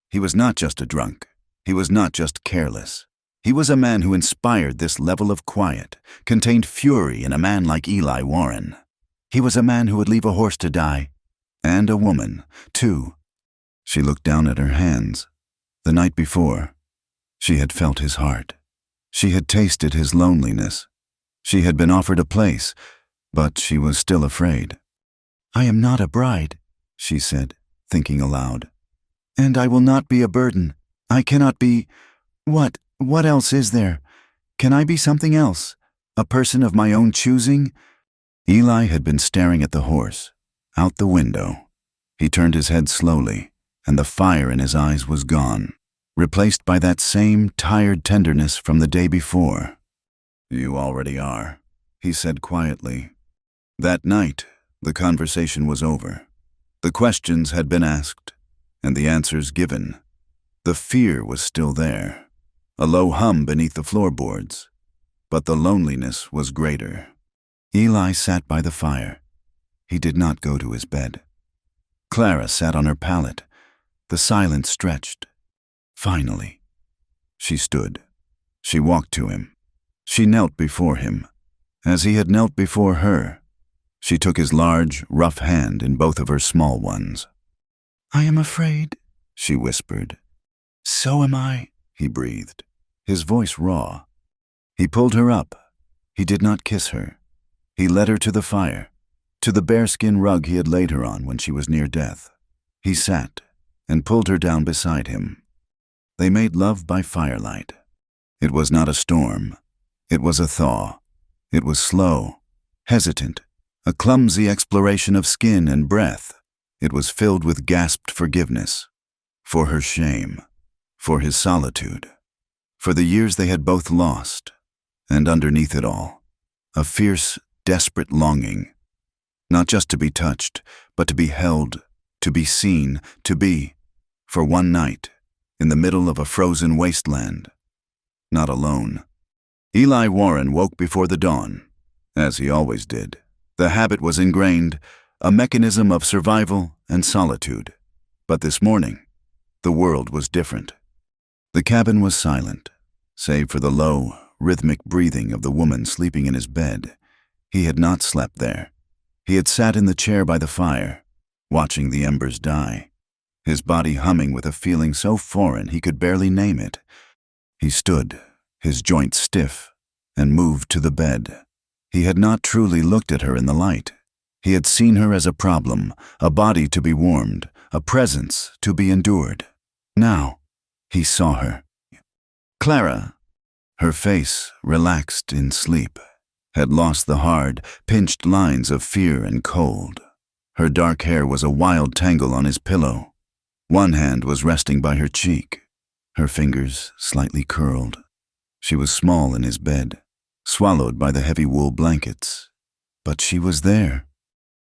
He was not just a drunk. He was not just careless. He was a man who inspired this level of quiet, contained fury in a man like Eli Warren. He was a man who would leave a horse to die, and a woman, too. She looked down at her hands. The night before, she had felt his heart. She had tasted his loneliness. She had been offered a place, but she was still afraid. "I am not a bride," she said, thinking aloud. "And I will not be a burden. I cannot be... What else is there? Can I be something else? A person of my own choosing?" Eli had been staring at the horse, out the window. He turned his head slowly, and the fire in his eyes was gone, replaced by that same tired tenderness from the day before. "You already are," he said quietly. That night, the conversation was over. The questions had been asked, and the answers given. The fear was still there, a low hum beneath the floorboards, but the loneliness was greater. Eli sat by the fire. He did not go to his bed. Clara sat on her pallet. The silence stretched. Finally, she stood. She walked to him. She knelt before him, as he had knelt before her. She took his large, rough hand in both of her small ones. "I am afraid," she whispered. "So am I," he breathed, his voice raw. He pulled her up. He did not kiss her. He led her to the fire, to the bearskin rug he had laid her on when she was near death. He sat and pulled her down beside him. They made love by firelight. It was not a storm. It was a thaw. It was slow, hesitant, a clumsy exploration of skin and breath. It was filled with gasped forgiveness, for her shame, for his solitude, for the years they had both lost, and underneath it all, a fierce, desperate longing, not just to be touched, but to be held, to be seen, to be, for one night, in the middle of a frozen wasteland, not alone. Eli Warren woke before the dawn, as he always did. The habit was ingrained, a mechanism of survival and solitude. But this morning, the world was different. The cabin was silent, save for the low, rhythmic breathing of the woman sleeping in his bed. He had not slept there. He had sat in the chair by the fire, watching the embers die, his body humming with a feeling so foreign he could barely name it. He stood, his joints stiff, and moved to the bed. He had not truly looked at her in the light. He had seen her as a problem, a body to be warmed, a presence to be endured. Now, he saw her. Clara, her face relaxed in sleep, had lost the hard, pinched lines of fear and cold. Her dark hair was a wild tangle on his pillow. One hand was resting by her cheek, her fingers slightly curled. She was small in his bed, swallowed by the heavy wool blankets. But she was there.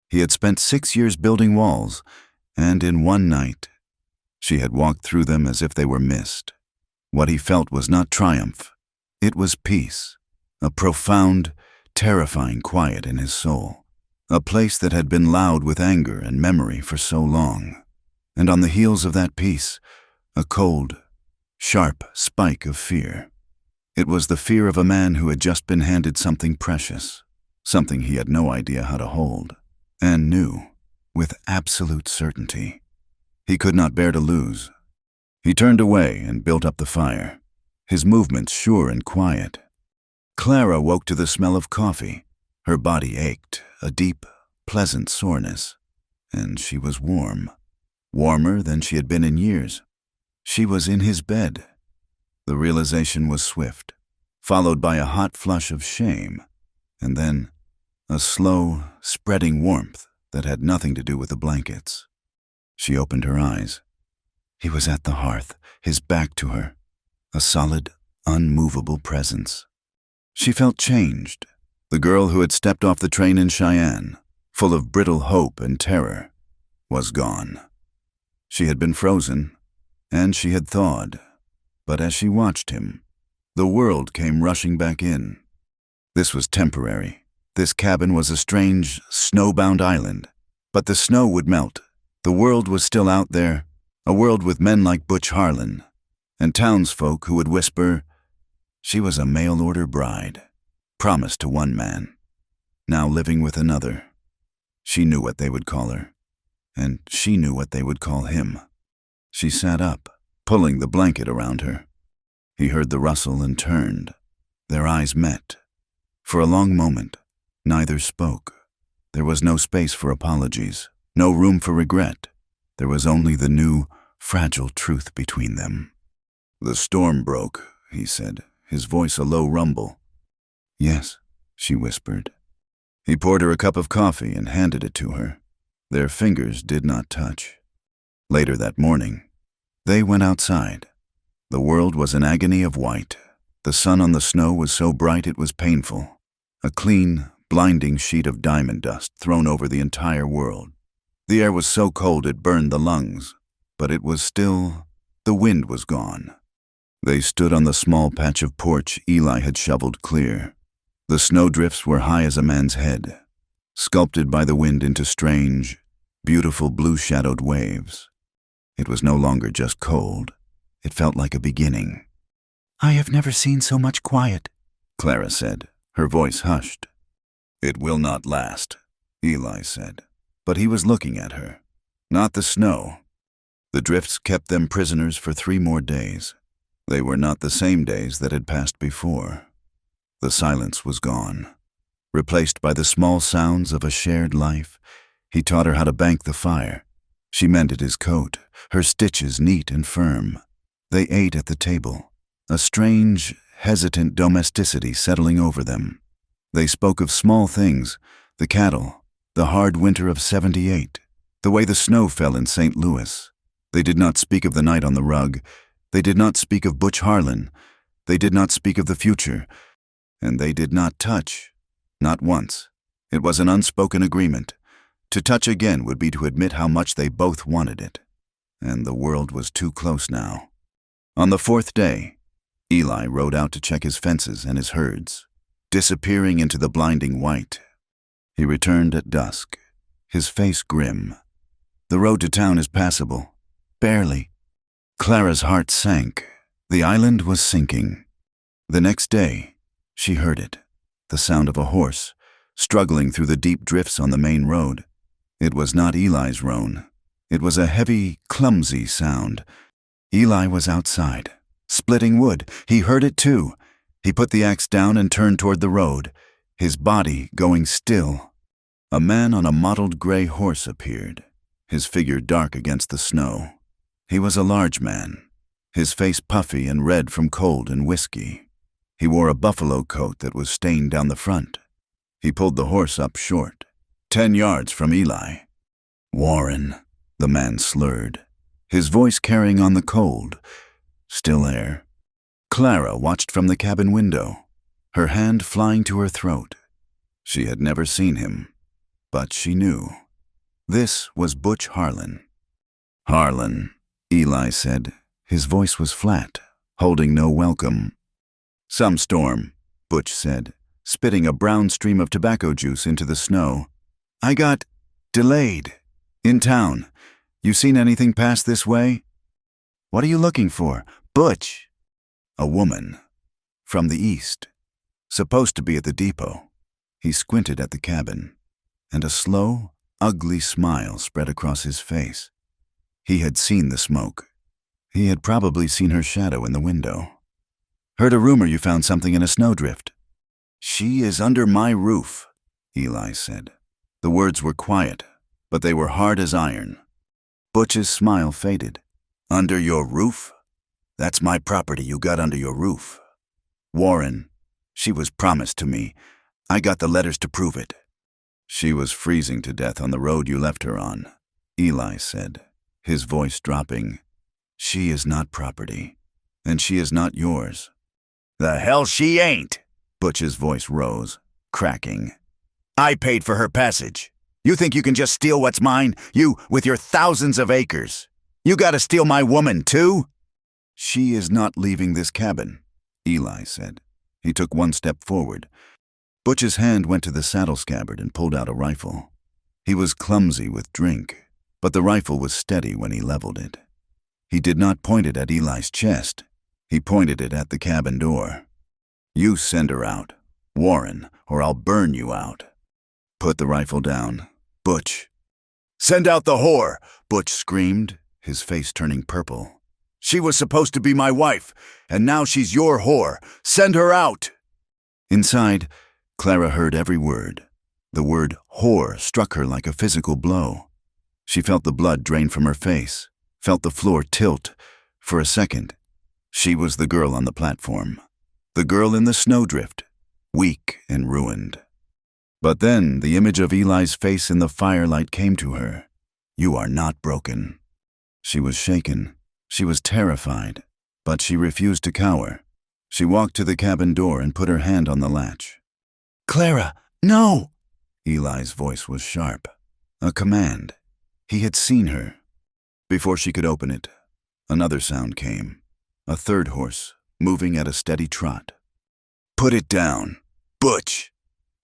He had spent 6 years building walls, and in one night, she had walked through them as if they were mist. What he felt was not triumph. It was peace, a profound, terrifying quiet in his soul, a place that had been loud with anger and memory for so long. And on the heels of that peace, a cold, sharp spike of fear. It was the fear of a man who had just been handed something precious, something he had no idea how to hold, and knew, with absolute certainty, he could not bear to lose. He turned away and built up the fire, his movements sure and quiet. Clara woke to the smell of coffee. Her body ached, a deep, pleasant soreness, and she was warm, warmer than she had been in years. She was in his bed. The realization was swift, followed by a hot flush of shame, and then a slow, spreading warmth that had nothing to do with the blankets. She opened her eyes. He was at the hearth, his back to her, a solid, unmovable presence. She felt changed. The girl who had stepped off the train in Cheyenne, full of brittle hope and terror, was gone. She had been frozen, and she had thawed. But as she watched him, the world came rushing back in. This was temporary. This cabin was a strange, snowbound island. But the snow would melt. The world was still out there, a world with men like Butch Harlan, and townsfolk who would whisper, she was a mail-order bride, promised to one man, now living with another. She knew what they would call her, and she knew what they would call him. She sat up, pulling the blanket around her. He heard the rustle and turned. Their eyes met. For a long moment, neither spoke. There was no space for apologies, no room for regret. There was only the new, fragile truth between them. "The storm broke," he said, his voice a low rumble. "Yes," she whispered. He poured her a cup of coffee and handed it to her. Their fingers did not touch. Later that morning, they went outside. The world was an agony of white. The sun on the snow was so bright it was painful. A clean, blinding sheet of diamond dust thrown over the entire world. The air was so cold it burned the lungs, but it was still, the wind was gone. They stood on the small patch of porch Eli had shoveled clear. The snowdrifts were high as a man's head, sculpted by the wind into strange, beautiful blue-shadowed waves. It was no longer just cold. It felt like a beginning. "I have never seen so much quiet," Clara said, her voice hushed. "It will not last," Eli said, but he was looking at her, not the snow. The drifts kept them prisoners for 3 more days. They were not the same days that had passed before. The silence was gone, replaced by the small sounds of a shared life. He taught her how to bank the fire. She mended his coat, her stitches neat and firm. They ate at the table, a strange, hesitant domesticity settling over them. They spoke of small things, the cattle, the hard winter of '78, the way the snow fell in St. Louis. They did not speak of the night on the rug. They did not speak of Butch Harlan. They did not speak of the future. And they did not touch. Not once. It was an unspoken agreement. To touch again would be to admit how much they both wanted it. And the world was too close now. On the 4th day, Eli rode out to check his fences and his herds, disappearing into the blinding white. He returned at dusk, his face grim. "The road to town is passable. Barely." Clara's heart sank. The island was sinking. The next day, she heard it, the sound of a horse, struggling through the deep drifts on the main road. It was not Eli's roan. It was a heavy, clumsy sound. Eli was outside, splitting wood. He heard it too. He put the axe down and turned toward the road, his body going still. A man on a mottled gray horse appeared, his figure dark against the snow. He was a large man, his face puffy and red from cold and whiskey. He wore a buffalo coat that was stained down the front. He pulled the horse up short, 10 yards from Eli. "Warren," the man slurred, his voice carrying on the cold, still air. Clara watched from the cabin window, her hand flying to her throat. She had never seen him, but she knew. This was Butch Harlan. "Harlan," Eli said. His voice was flat, holding no welcome. "Some storm," Butch said, spitting a brown stream of tobacco juice into the snow. "I got delayed. In town. You seen anything pass this way?" "What are you looking for?" "Butch." "A woman. From the east. Supposed to be at the depot." He squinted at the cabin, and a slow, ugly smile spread across his face. He had seen the smoke. He had probably seen her shadow in the window. "Heard a rumor you found something in a snowdrift." "She is under my roof," Eli said. The words were quiet, but they were hard as iron. Butch's smile faded. "Under your roof? That's my property you got under your roof. Warren, she was promised to me. I got the letters to prove it." "She was freezing to death on the road you left her on," Eli said, his voice dropping. "She is not property, and she is not yours." "The hell she ain't!" Butch's voice rose, cracking. "I paid for her passage. You think you can just steal what's mine? You, with your thousands of acres. You gotta steal my woman, too?" "She is not leaving this cabin," Eli said. He took 1 step forward. Butch's hand went to the saddle scabbard and pulled out a rifle. He was clumsy with drink, but the rifle was steady when he leveled it. He did not point it at Eli's chest. He pointed it at the cabin door. "You send her out, Warren, or I'll burn you out." "Put the rifle down. Butch." "Send out the whore," Butch screamed, his face turning purple. "She was supposed to be my wife, and now she's your whore. Send her out." Inside, Clara heard every word. The word whore struck her like a physical blow. She felt the blood drain from her face, felt the floor tilt. For a second, she was the girl on the platform, the girl in the snowdrift, weak and ruined. But then the image of Eli's face in the firelight came to her. "You are not broken." She was shaken. She was terrified, but she refused to cower. She walked to the cabin door and put her hand on the latch. "Clara, no!" Eli's voice was sharp, a command. He had seen her. Before she could open it, another sound came, a third horse, moving at a steady trot. "Put it down. Butch!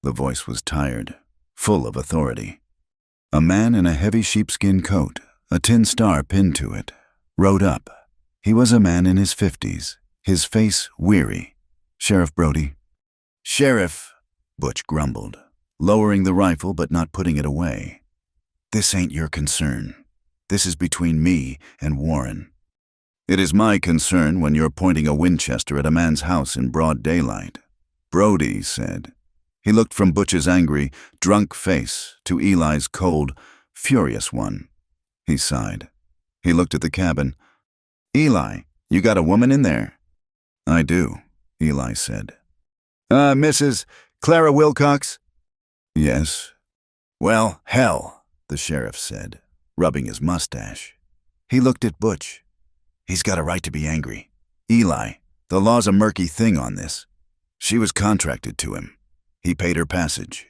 The voice was tired, full of authority. A man in a heavy sheepskin coat, a tin star pinned to it, rode up. He was a man in his 50s, his face weary. "Sheriff Brody." "Sheriff," Butch grumbled, lowering the rifle but not putting it away. "This ain't your concern. This is between me and Warren." "It is my concern when you're pointing a Winchester at a man's house in broad daylight," Brody said. He looked from Butch's angry, drunk face to Eli's cold, furious one. He sighed. He looked at the cabin. "Eli, you got a woman in there?" "I do," Eli said. Mrs. Clara Wilcox?" "Yes." "Well, hell," the sheriff said, rubbing his mustache. He looked at Butch. "He's got a right to be angry. Eli, the law's a murky thing on this. She was contracted to him. He paid her passage.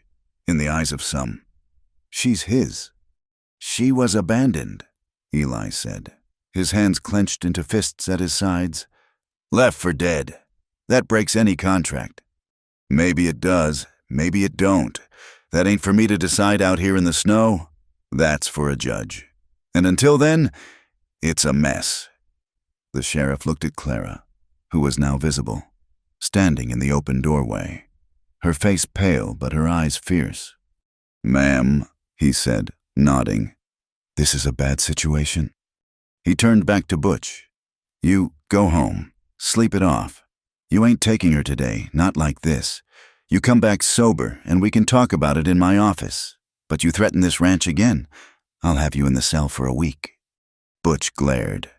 In the eyes of some, she's his." "She was abandoned," Eli said, his hands clenched into fists at his sides. "Left for dead. That breaks any contract." "Maybe it does, maybe it don't. That ain't for me to decide out here in the snow. That's for a judge. And until then, it's a mess." The sheriff looked at Clara, who was now visible, standing in the open doorway, her face pale but her eyes fierce. "Ma'am," he said, nodding. "This is a bad situation." He turned back to Butch. "You go home. Sleep it off. You ain't taking her today, not like this. You come back sober, and we can talk about it in my office. But you threaten this ranch again, I'll have you in the cell for a week." Butch glared,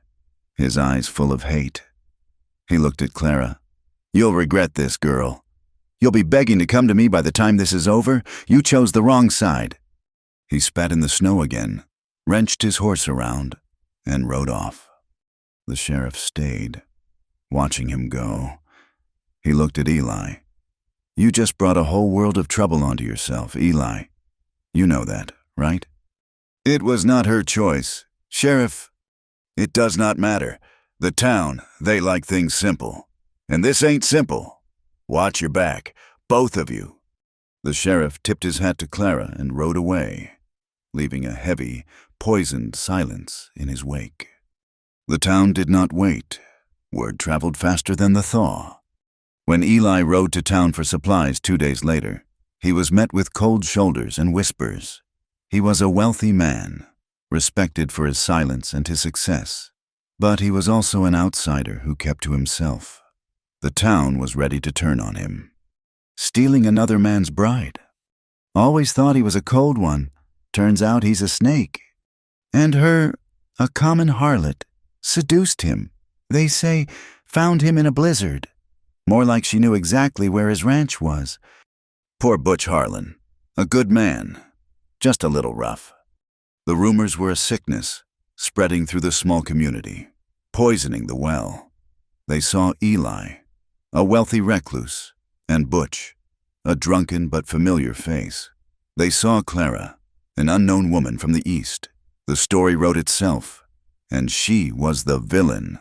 his eyes full of hate. He looked at Clara. "You'll regret this, girl. You'll be begging to come to me by the time this is over. You chose the wrong side." He spat in the snow again, wrenched his horse around, and rode off. The sheriff stayed, watching him go. He looked at Eli. "You just brought a whole world of trouble onto yourself, Eli. You know that, right?" "It was not her choice. Sheriff, it does not matter. The town, they like things simple. And this ain't simple. Watch your back, both of you." The sheriff tipped his hat to Clara and rode away, leaving a heavy, poisoned silence in his wake. The town did not wait. Word traveled faster than the thaw. When Eli rode to town for supplies 2 days later, he was met with cold shoulders and whispers. He was a wealthy man, respected for his silence and his success, but he was also an outsider who kept to himself. The town was ready to turn on him. Stealing another man's bride. Always thought he was a cold one. Turns out he's a snake. And her, a common harlot, seduced him. They say, found him in a blizzard. More like she knew exactly where his ranch was. Poor Butch Harlan. A good man. Just a little rough. The rumors were a sickness, spreading through the small community, poisoning the well. They saw Eli, a wealthy recluse, and Butch, a drunken but familiar face. They saw Clara, an unknown woman from the East. The story wrote itself, and she was the villain.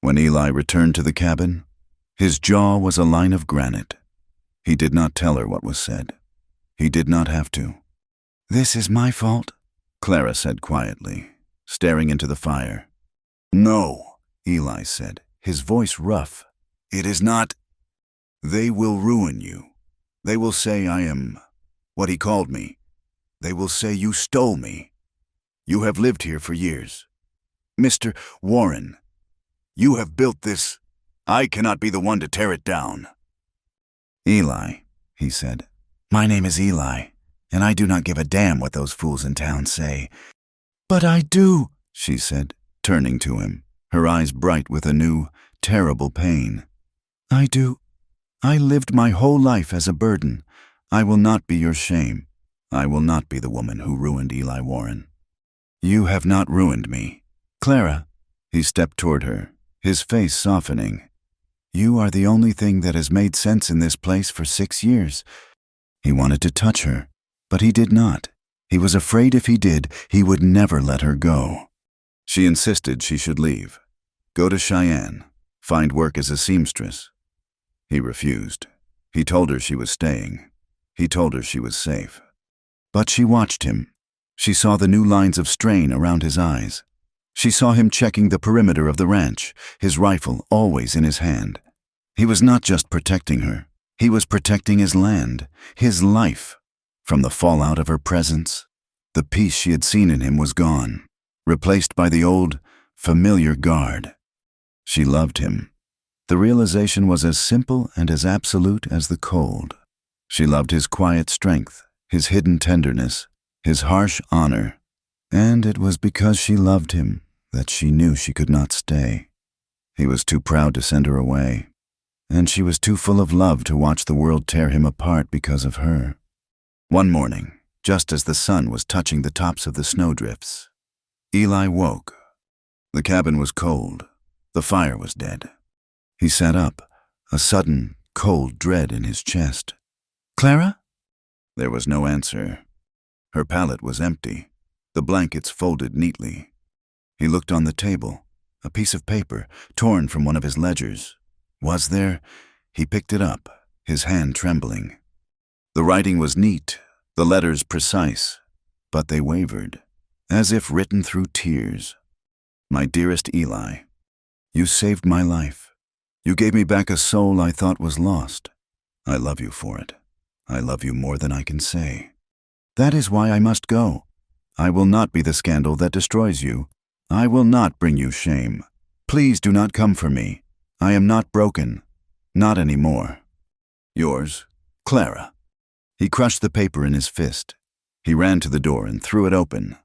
When Eli returned to the cabin, his jaw was a line of granite. He did not tell her what was said. He did not have to. "This is my fault," Clara said quietly, staring into the fire. "No," Eli said, his voice rough. "It is not. They will ruin you. They will say I am what he called me. They will say you stole me. You have lived here for years. Mr. Warren, you have built this. I cannot be the one to tear it down." "Eli," he said, "my name is Eli, and I do not give a damn what those fools in town say." "But I do," she said, turning to him, her eyes bright with a new, terrible pain. "I do. I lived my whole life as a burden. I will not be your shame. I will not be the woman who ruined Eli Warren." "You have not ruined me. Clara," he stepped toward her, his face softening. "You are the only thing that has made sense in this place for 6 years." He wanted to touch her, but he did not. He was afraid if he did, he would never let her go. She insisted she should leave, go to Cheyenne, find work as a seamstress. He refused. He told her she was staying. He told her she was safe. But she watched him. She saw the new lines of strain around his eyes. She saw him checking the perimeter of the ranch, his rifle always in his hand. He was not just protecting her. He was protecting his land, his life. From the fallout of her presence, the peace she had seen in him was gone, replaced by the old, familiar guard. She loved him. The realization was as simple and as absolute as the cold. She loved his quiet strength, his hidden tenderness, his harsh honor. And it was because she loved him that she knew she could not stay. He was too proud to send her away, and she was too full of love to watch the world tear him apart because of her. One morning, just as the sun was touching the tops of the snowdrifts, Eli woke. The cabin was cold. The fire was dead. He sat up, a sudden, cold dread in his chest. Clara? There was no answer. Her pallet was empty, the blankets folded neatly. He looked on the table, a piece of paper torn from one of his ledgers. Was there? He picked it up, his hand trembling. The writing was neat, the letters precise, but they wavered, as if written through tears. My dearest Eli, you saved my life. You gave me back a soul I thought was lost. I love you for it. I love you more than I can say. That is why I must go. I will not be the scandal that destroys you. I will not bring you shame. Please do not come for me. I am not broken. Not anymore. Yours, Clara. He crushed the paper in his fist. He ran to the door and threw it open.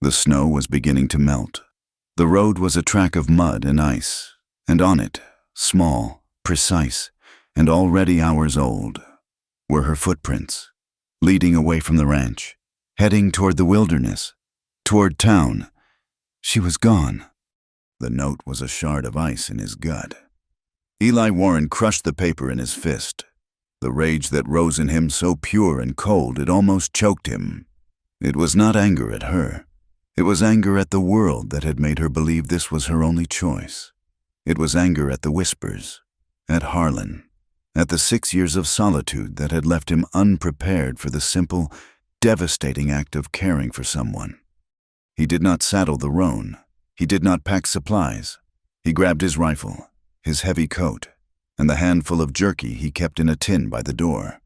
The snow was beginning to melt. The road was a track of mud and ice, and on it, small, precise, and already hours old, were her footprints, leading away from the ranch, heading toward the wilderness, toward town. She was gone. The note was a shard of ice in his gut. Eli Warren crushed the paper in his fist. The rage that rose in him so pure and cold it almost choked him. It was not anger at her. It was anger at the world that had made her believe this was her only choice. It was anger at the whispers, at Harlan, at the 6 years of solitude that had left him unprepared for the simple, devastating act of caring for someone. He did not saddle the roan. He did not pack supplies. He grabbed his rifle, his heavy coat, and the handful of jerky he kept in a tin by the door.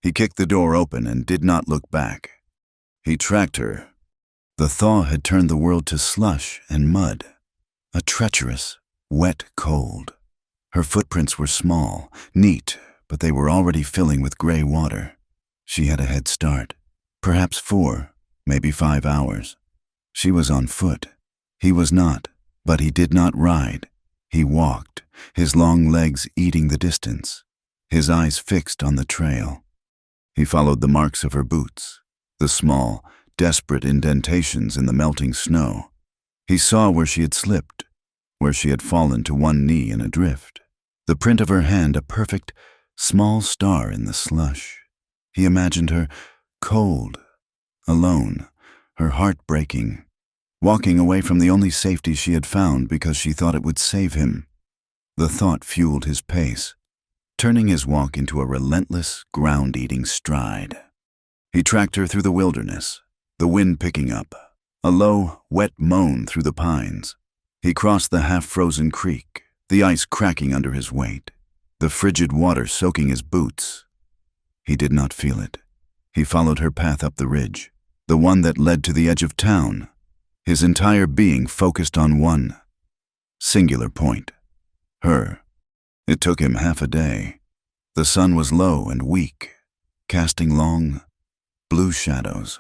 He kicked the door open and did not look back. He tracked her. The thaw had turned the world to slush and mud, a treacherous, wet cold. Her footprints were small, neat, but they were already filling with gray water. She had a head start, perhaps 4, maybe 5 hours. She was on foot. He was not, but he did not ride. He walked, his long legs eating the distance, his eyes fixed on the trail. He followed the marks of her boots, the small, desperate indentations in the melting snow. He saw where she had slipped, where she had fallen to one knee in a drift, the print of her hand a perfect, small star in the slush. He imagined her cold, alone, her heart breaking, walking away from the only safety she had found because she thought it would save him. The thought fueled his pace, turning his walk into a relentless, ground-eating stride. He tracked her through the wilderness, the wind picking up, a low, wet moan through the pines. He crossed the half-frozen creek, the ice cracking under his weight, the frigid water soaking his boots. He did not feel it. He followed her path up the ridge, the one that led to the edge of town, his entire being focused on one singular point, her. It took him half a day. The sun was low and weak, casting long, blue shadows.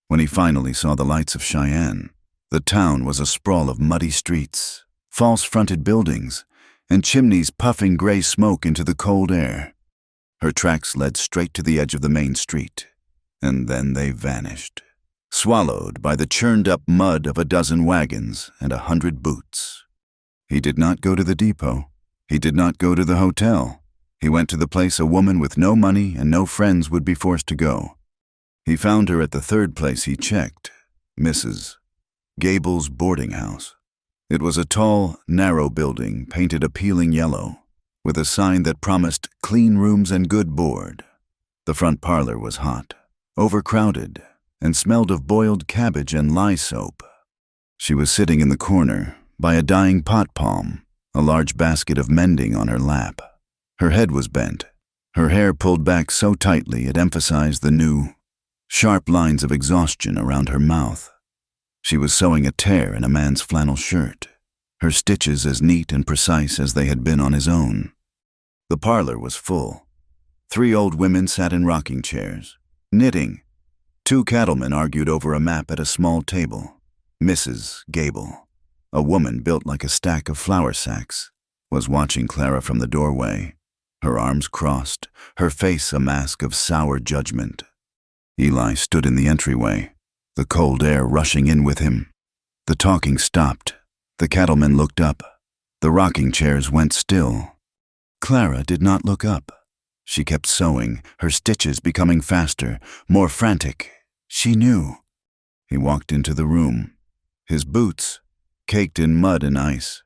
When he finally saw the lights of Cheyenne, the town was a sprawl of muddy streets, false-fronted buildings, and chimneys puffing gray smoke into the cold air. Her tracks led straight to the edge of the main street, and then they vanished, swallowed by the churned-up mud of a dozen wagons and 100 boots. He did not go to the depot. He did not go to the hotel. He went to the place a woman with no money and no friends would be forced to go. He found her at the third place he checked, Mrs. Gable's boarding house. It was a tall, narrow building painted appealing yellow, with a sign that promised clean rooms and good board. The front parlor was hot, overcrowded, and smelled of boiled cabbage and lye soap. She was sitting in the corner, by a dying pot palm, a large basket of mending on her lap. Her head was bent, her hair pulled back so tightly it emphasized the new, sharp lines of exhaustion around her mouth. She was sewing a tear in a man's flannel shirt, her stitches as neat and precise as they had been on his own. The parlor was full. 3 old women sat in rocking chairs, knitting. 2 cattlemen argued over a map at a small table. Mrs. Gable, a woman built like a stack of flour sacks, was watching Clara from the doorway, her arms crossed, her face a mask of sour judgment. Eli stood in the entryway, the cold air rushing in with him. The talking stopped. The cattlemen looked up. The rocking chairs went still. Clara did not look up. She kept sewing, her stitches becoming faster, more frantic. She knew. He walked into the room. His boots, caked in mud and ice,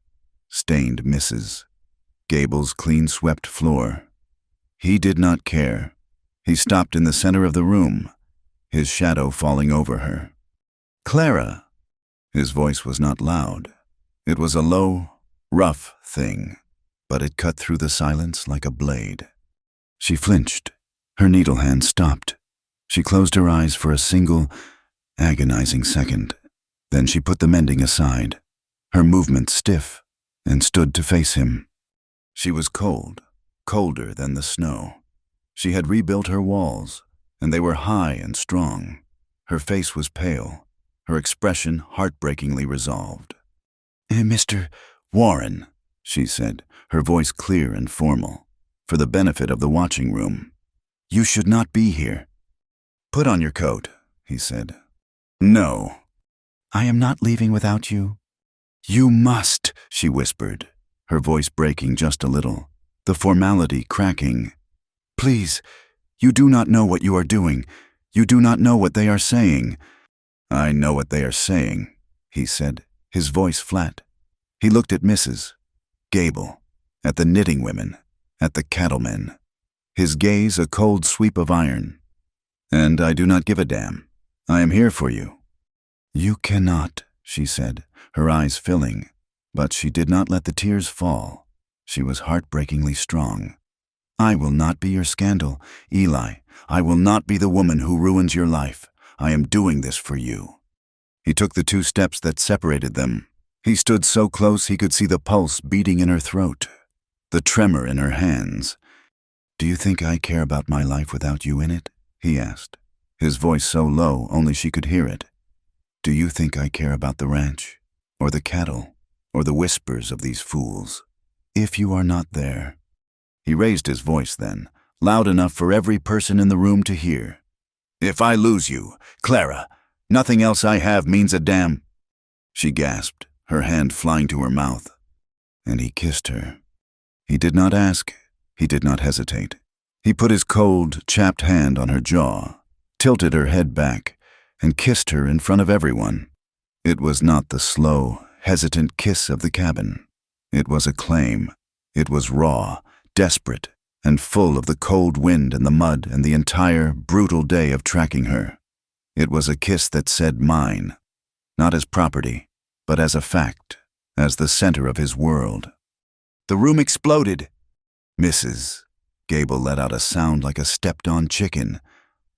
stained Mrs. Gable's clean-swept floor. He did not care. He stopped in the center of the room, his shadow falling over her. "Clara!" His voice was not loud. It was a low, rough thing, but it cut through the silence like a blade. She flinched. Her needle hand stopped. She closed her eyes for a single, agonizing second. Then she put the mending aside, her movement stiff, and stood to face him. She was cold, colder than the snow. She had rebuilt her walls, and they were high and strong. Her face was pale, her expression heartbreakingly resolved. "Mr. Warren," she said, her voice clear and formal, for the benefit of the watching room. "You should not be here." "Put on your coat," he said. "No." "I am not leaving without you." "You must," she whispered, her voice breaking just a little, the formality cracking. "Please, you do not know what you are doing. You do not know what they are saying." "I know what they are saying," he said, his voice flat. He looked at Mrs. Gable, at the knitting women, at the cattlemen, his gaze a cold sweep of iron. "And I do not give a damn. I am here for you." "You cannot," she said, her eyes filling, but she did not let the tears fall. She was heartbreakingly strong. "I will not be your scandal, Eli. I will not be the woman who ruins your life. I am doing this for you." He took the 2 steps that separated them. He stood so close he could see the pulse beating in her throat, the tremor in her hands. "Do you think I care about my life without you in it?" he asked, his voice so low only she could hear it. "Do you think I care about the ranch, or the cattle, or the whispers of these fools? If you are not there—" He raised his voice then, loud enough for every person in the room to hear. "If I lose you, Clara, nothing else I have means a damn—" She gasped, her hand flying to her mouth, and he kissed her. He did not ask, he did not hesitate. He put his cold, chapped hand on her jaw, tilted her head back, and kissed her in front of everyone. It was not the slow, hesitant kiss of the cabin. It was a claim. It was raw, desperate, and full of the cold wind and the mud and the entire, brutal day of tracking her. It was a kiss that said mine, not as property, but as a fact, as the center of his world. The room exploded. Mrs. Gable let out a sound like a stepped-on chicken.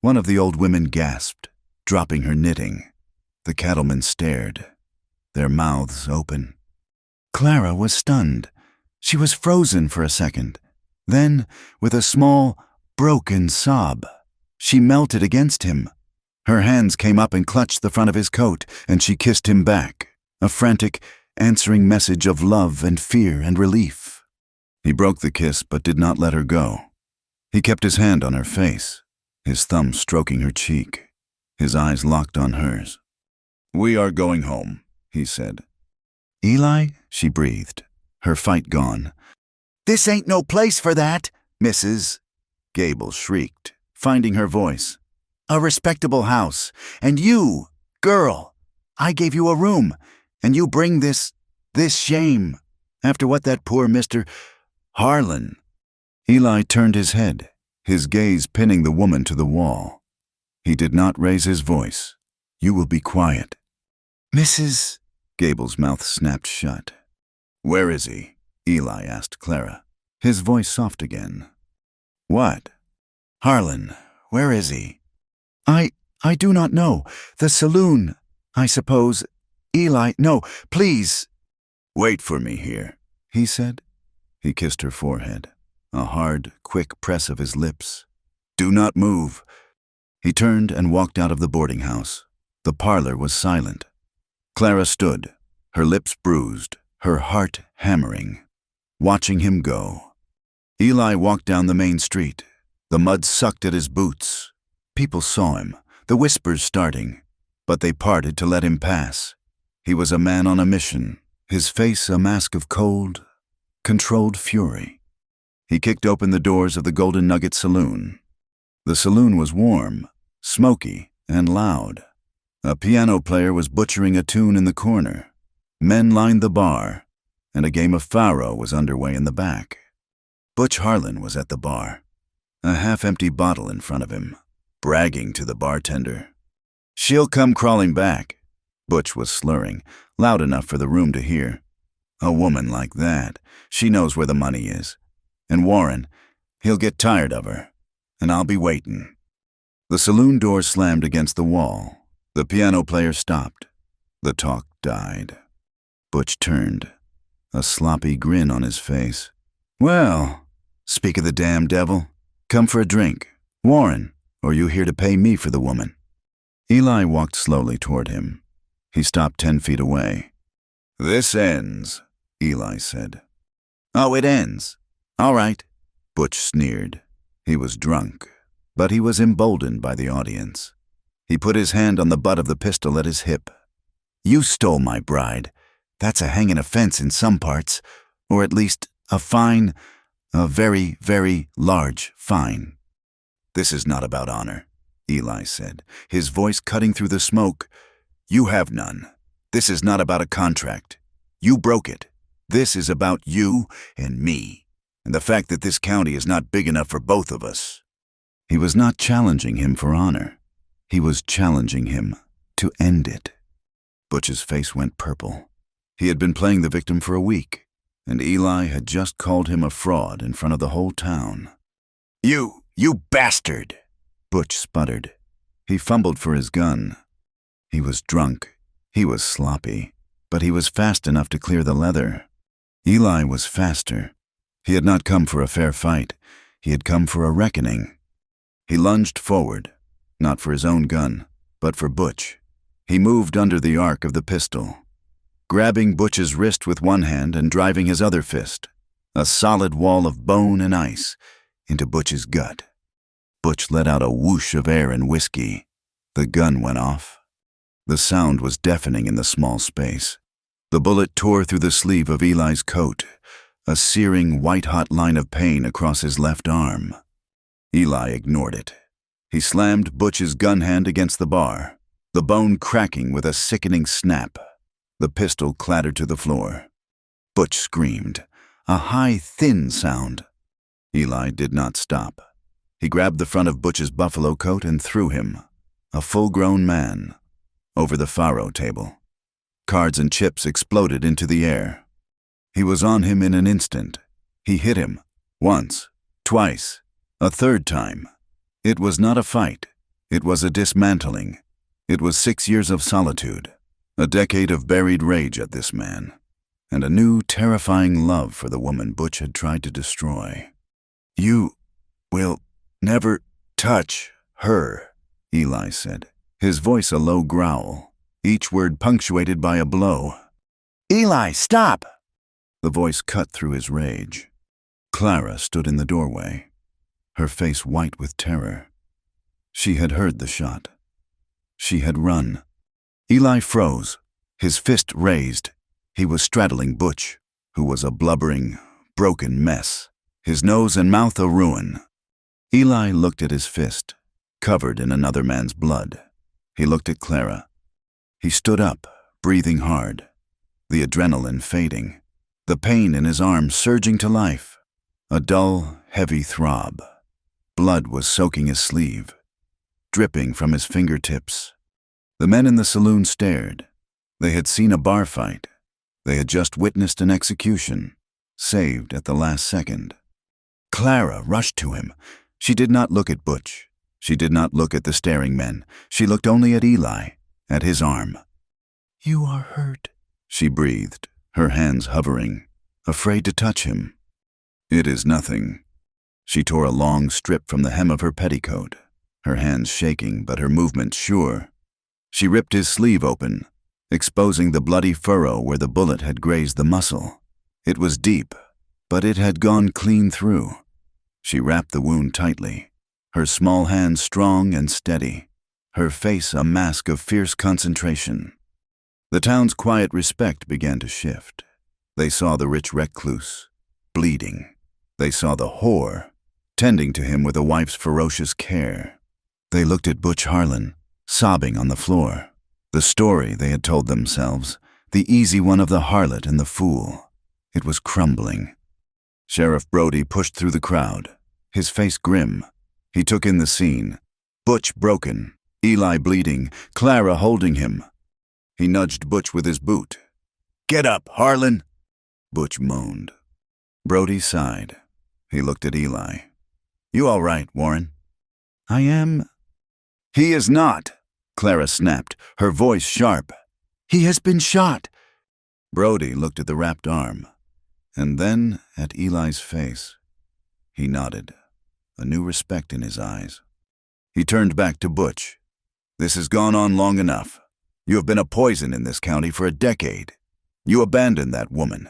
One of the old women gasped, dropping her knitting. The cattlemen stared, their mouths open. Clara was stunned. She was frozen for a second. Then, with a small, broken sob, she melted against him. Her hands came up and clutched the front of his coat, and she kissed him back, a frantic, answering message of love and fear and relief. He broke the kiss but did not let her go. He kept his hand on her face, his thumb stroking her cheek, his eyes locked on hers. "We are going home," he said. "Eli," she breathed, her fight gone. "This ain't no place for that," Mrs. Gable shrieked, finding her voice. "A respectable house, and you, girl, I gave you a room, and you bring this shame, after what that poor Mr. Harlan! Eli turned his head, his gaze pinning the woman to the wall. He did not raise his voice. You will be quiet. Mrs. Gable's mouth snapped shut. Where is he? Eli asked Clara, his voice soft again. What? Harlan, where is he? I do not know. The saloon, I suppose. Eli, no, please. Wait for me here, he said. He kissed her forehead, a hard, quick press of his lips. Do not move. He turned and walked out of the boarding house. The parlor was silent. Clara stood, her lips bruised, her heart hammering, watching him go. Eli walked down the main street. The mud sucked at his boots. People saw him, the whispers starting, but they parted to let him pass. He was a man on a mission, his face a mask of cold, controlled fury. He kicked open the doors of the Golden Nugget Saloon. The saloon was warm, smoky, and loud. A piano player was butchering a tune in the corner. Men lined the bar, and a game of faro was underway in the back. Butch Harlan was at the bar, a half-empty bottle in front of him, bragging to the bartender. She'll come crawling back. Butch was slurring, loud enough for the room to hear. A woman like that, she knows where the money is. And Warren, he'll get tired of her, and I'll be waiting. The saloon door slammed against the wall. The piano player stopped. The talk died. Butch turned, a sloppy grin on his face. Well, speak of the damn devil. Come for a drink. Warren, or you here to pay me for the woman? Eli walked slowly toward him. He stopped 10 feet away. This ends, Eli said. Oh, it ends. All right, Butch sneered. He was drunk, but he was emboldened by the audience. He put his hand on the butt of the pistol at his hip. You stole my bride. That's a hanging offense in some parts, or at least a fine, a very, very large fine. This is not about honor, Eli said, his voice cutting through the smoke. You have none. This is not about a contract. You broke it. This is about you and me, and the fact that this county is not big enough for both of us. He was not challenging him for honor. He was challenging him to end it. Butch's face went purple. He had been playing the victim for a week, and Eli had just called him a fraud in front of the whole town. You bastard! Butch sputtered. He fumbled for his gun. He was drunk. He was sloppy, but he was fast enough to clear the leather. Eli was faster. He had not come for a fair fight. He had come for a reckoning. He lunged forward, not for his own gun, but for Butch. He moved under the arc of the pistol, grabbing Butch's wrist with one hand and driving his other fist, a solid wall of bone and ice, into Butch's gut. Butch let out a whoosh of air and whiskey. The gun went off. The sound was deafening in the small space. The bullet tore through the sleeve of Eli's coat, a searing, white-hot line of pain across his left arm. Eli ignored it. He slammed Butch's gun hand against the bar, the bone cracking with a sickening snap. The pistol clattered to the floor. Butch screamed, a high, thin sound. Eli did not stop. He grabbed the front of Butch's buffalo coat and threw him, a full-grown man, over the faro table. Cards and chips exploded into the air. He was on him in an instant. He hit him, once, twice, a third time. It was not a fight. It was a dismantling. It was 6 years of solitude, a decade of buried rage at this man, and a new, terrifying love for the woman Butch had tried to destroy. You will never touch her, Eli said, his voice a low growl, each word punctuated by a blow. Eli, stop! The voice cut through his rage. Clara stood in the doorway, her face white with terror. She had heard the shot. She had run. Eli froze, his fist raised. He was straddling Butch, who was a blubbering, broken mess, his nose and mouth a ruin. Eli looked at his fist, covered in another man's blood. He looked at Clara. He stood up, breathing hard, the adrenaline fading, the pain in his arm surging to life. A dull, heavy throb. Blood was soaking his sleeve, dripping from his fingertips. The men in the saloon stared. They had seen a bar fight. They had just witnessed an execution, saved at the last second. Clara rushed to him. She did not look at Butch. She did not look at the staring men. She looked only at Eli, at his arm. "You are hurt," she breathed, her hands hovering, afraid to touch him. "It is nothing." She tore a long strip from the hem of her petticoat, her hands shaking but her movements sure. She ripped his sleeve open, exposing the bloody furrow where the bullet had grazed the muscle. It was deep, but it had gone clean through. She wrapped the wound tightly, her small hands strong and steady, her face a mask of fierce concentration. The town's quiet respect began to shift. They saw the rich recluse, bleeding. They saw the whore, tending to him with a wife's ferocious care. They looked at Butch Harlan, sobbing on the floor. The story they had told themselves, the easy one of the harlot and the fool. It was crumbling. Sheriff Brody pushed through the crowd, his face grim. He took in the scene. Butch broken, Eli bleeding, Clara holding him. He nudged Butch with his boot. "Get up, Harlan!" Butch moaned. Brody sighed. He looked at Eli. "You all right, Warren?" "I am." "He is not," Clara snapped, her voice sharp. "He has been shot." Brody looked at the wrapped arm, and then at Eli's face. He nodded, a new respect in his eyes. He turned back to Butch. "This has gone on long enough. You have been a poison in this county for a decade. You abandoned that woman.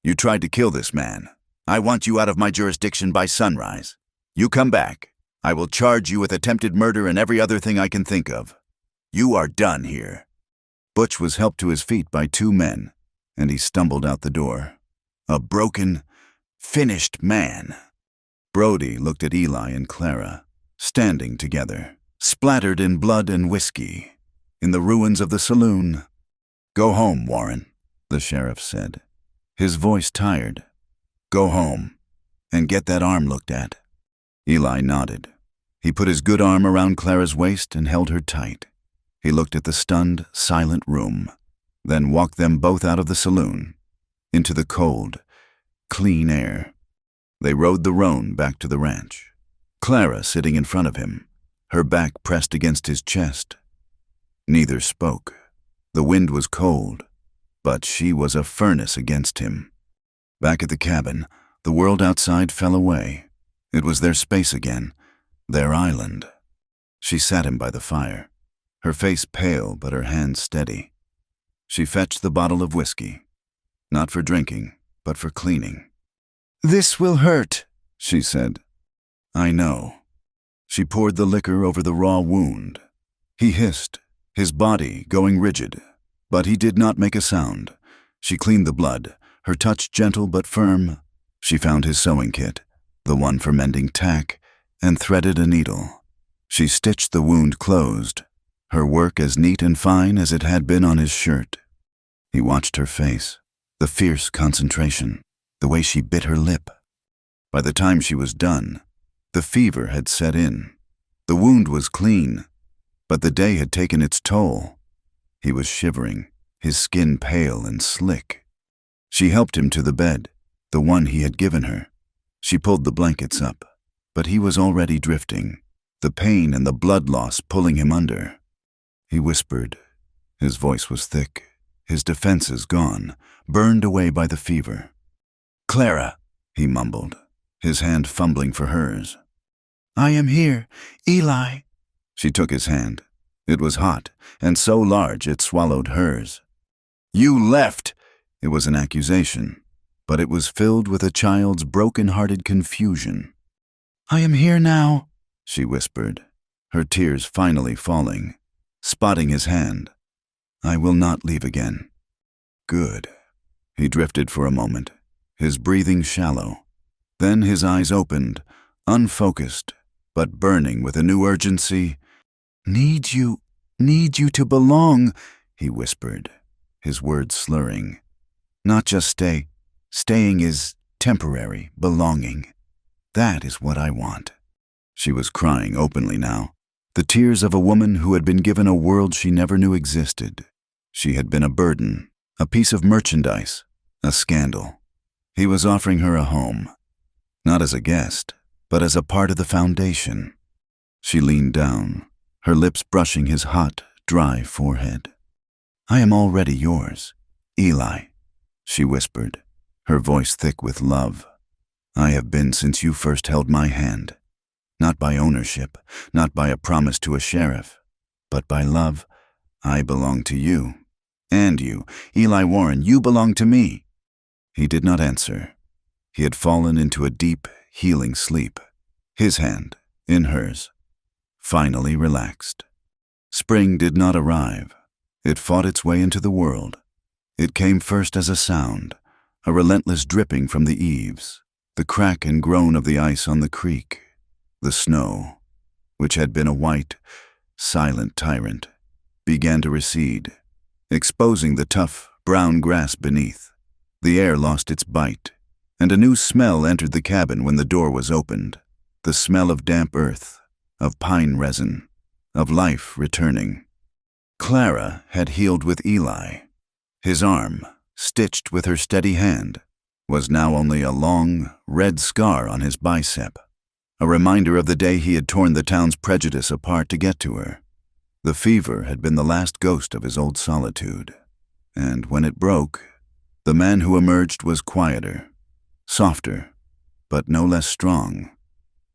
You tried to kill this man. I want you out of my jurisdiction by sunrise. You come back. I will charge you with attempted murder and every other thing I can think of. You are done here." Butch was helped to his feet by two men, and he stumbled out the door. A broken, finished man. Brody looked at Eli and Clara, standing together, splattered in blood and whiskey, in the ruins of the saloon. "Go home, Warren," the sheriff said, his voice tired. "Go home, and get that arm looked at." Eli nodded. He put his good arm around Clara's waist and held her tight. He looked at the stunned, silent room, then walked them both out of the saloon, into the cold, clean air. They rode the roan back to the ranch, Clara sitting in front of him, her back pressed against his chest. Neither spoke. The wind was cold, but she was a furnace against him. Back at the cabin, the world outside fell away. It was their space again, their island. She sat him by the fire, her face pale but her hands steady. She fetched the bottle of whiskey, not for drinking, but for cleaning. "This will hurt," she said. "I know." She poured the liquor over the raw wound. He hissed, his body going rigid, but he did not make a sound. She cleaned the blood, her touch gentle but firm. She found his sewing kit, the one for mending tack, and threaded a needle. She stitched the wound closed, her work as neat and fine as it had been on his shirt. He watched her face, the fierce concentration, the way she bit her lip. By the time she was done, the fever had set in. The wound was clean, but the day had taken its toll. He was shivering, his skin pale and slick. She helped him to the bed, the one he had given her. She pulled the blankets up, but he was already drifting, the pain and the blood loss pulling him under. He whispered. His voice was thick, his defenses gone, burned away by the fever. "Clara," he mumbled, his hand fumbling for hers. "I am here, Eli." She took his hand. It was hot, and so large it swallowed hers. "You left!" It was an accusation, but it was filled with a child's broken-hearted confusion. "I am here now," she whispered, her tears finally falling, spotting his hand. "I will not leave again." "Good." He drifted for a moment, his breathing shallow. Then his eyes opened, unfocused, but burning with a new urgency. Need you to belong," he whispered, his words slurring. "Not just stay. Staying is temporary, belonging. That is what I want." She was crying openly now, the tears of a woman who had been given a world she never knew existed. She had been a burden, a piece of merchandise, a scandal. He was offering her a home, not as a guest, but as a part of the foundation. She leaned down, her lips brushing his hot, dry forehead. "I am already yours, Eli," she whispered, her voice thick with love. "I have been since you first held my hand. Not by ownership, not by a promise to a sheriff, but by love. I belong to you. And you, Eli Warren, you belong to me." He did not answer. He had fallen into a deep, healing sleep, his hand in hers, finally relaxed. Spring did not arrive. It fought its way into the world. It came first as a sound, a relentless dripping from the eaves, the crack and groan of the ice on the creek. The snow, which had been a white, silent tyrant, began to recede, exposing the tough, brown grass beneath. The air lost its bite, and a new smell entered the cabin when the door was opened, the smell of damp earth, of pine resin, of life returning. Clara had healed with Eli. His arm, stitched with her steady hand, was now only a long, red scar on his bicep, a reminder of the day he had torn the town's prejudice apart to get to her. The fever had been the last ghost of his old solitude, and when it broke, the man who emerged was quieter, softer, but no less strong.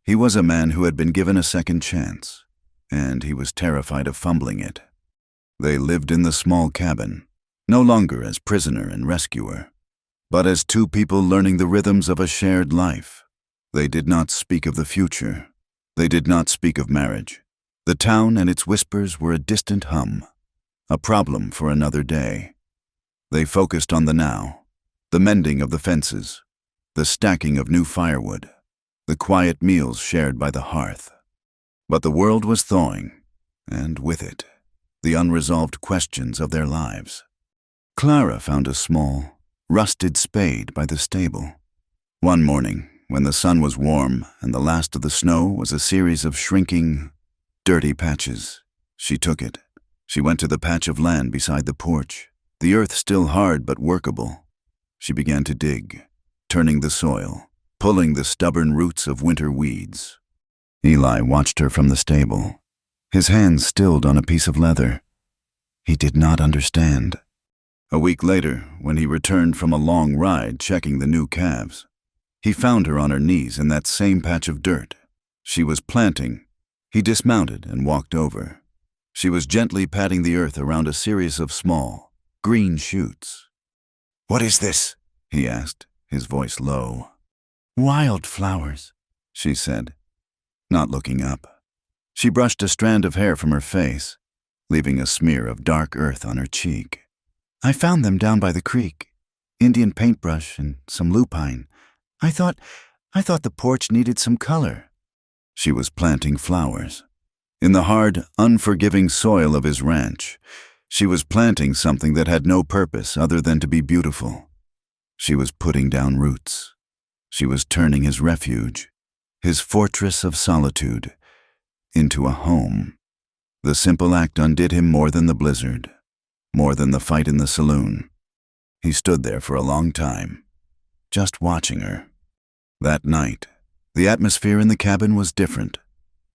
He was a man who had been given a second chance, and he was terrified of fumbling it. They lived in the small cabin, no longer as prisoner and rescuer, but as two people learning the rhythms of a shared life. They did not speak of the future. They did not speak of marriage. The town and its whispers were a distant hum, a problem for another day. They focused on the now, the mending of the fences, the stacking of new firewood, the quiet meals shared by the hearth. But the world was thawing, and with it, the unresolved questions of their lives. Clara found a small, rusted spade by the stable. One morning, when the sun was warm and the last of the snow was a series of shrinking, dirty patches, she took it. She went to the patch of land beside the porch, the earth still hard but workable. She began to dig, turning the soil, pulling the stubborn roots of winter weeds. Eli watched her from the stable, his hands stilled on a piece of leather. He did not understand. A week later, when he returned from a long ride checking the new calves, he found her on her knees in that same patch of dirt. She was planting. He dismounted and walked over. She was gently patting the earth around a series of small, green shoots. "What is this?" he asked, his voice low. "Wildflowers," she said, not looking up. She brushed a strand of hair from her face, leaving a smear of dark earth on her cheek. "I found them down by the creek. Indian paintbrush and some lupine. I thought the porch needed some color." She was planting flowers. In the hard, unforgiving soil of his ranch, she was planting something that had no purpose other than to be beautiful. She was putting down roots. She was turning his refuge, his fortress of solitude, into a home. The simple act undid him more than the blizzard, more than the fight in the saloon. He stood there for a long time, just watching her. That night, the atmosphere in the cabin was different.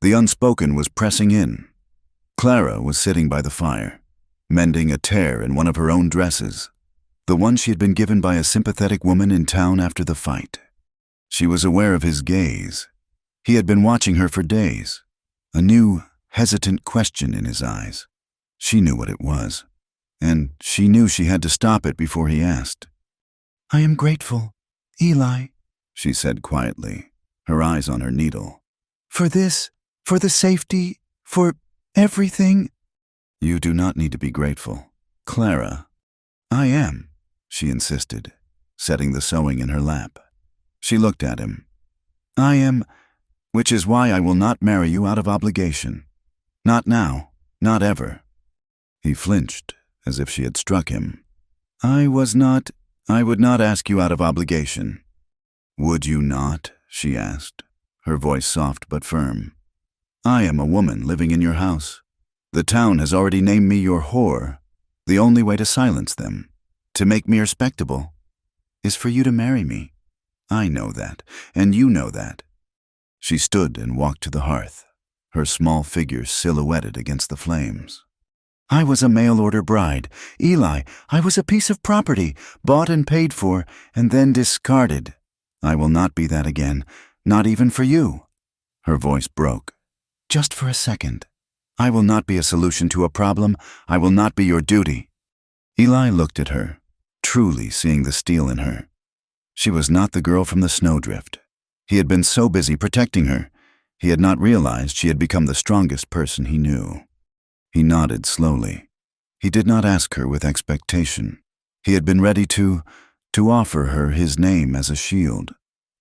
The unspoken was pressing in. Clara was sitting by the fire, mending a tear in one of her own dresses, the one she had been given by a sympathetic woman in town after the fight. She was aware of his gaze. He had been watching her for days, a new, hesitant question in his eyes. She knew what it was, and she knew she had to stop it before he asked. "I am grateful, Eli," she said quietly, her eyes on her needle. "For this, for the safety, for everything." "You do not need to be grateful, Clara." "I am," she insisted, setting the sewing in her lap. She looked at him. "I am, which is why I will not marry you out of obligation. Not now, not ever." He flinched, as if she had struck him. I would not ask you out of obligation." "Would you not?" she asked, her voice soft but firm. "I am a woman living in your house. The town has already named me your whore. The only way to silence them, to make me respectable, is for you to marry me. I know that, and you know that." She stood and walked to the hearth, her small figure silhouetted against the flames. "I was a mail-order bride. Eli, I was a piece of property, bought and paid for, and then discarded. I will not be that again, not even for you." Her voice broke. "Just for a second. I will not be a solution to a problem. I will not be your duty." Eli looked at her, truly seeing the steel in her. She was not the girl from the snowdrift. He had been so busy protecting her, he had not realized she had become the strongest person he knew. He nodded slowly. He did not ask her with expectation. He had been ready to offer her his name as a shield.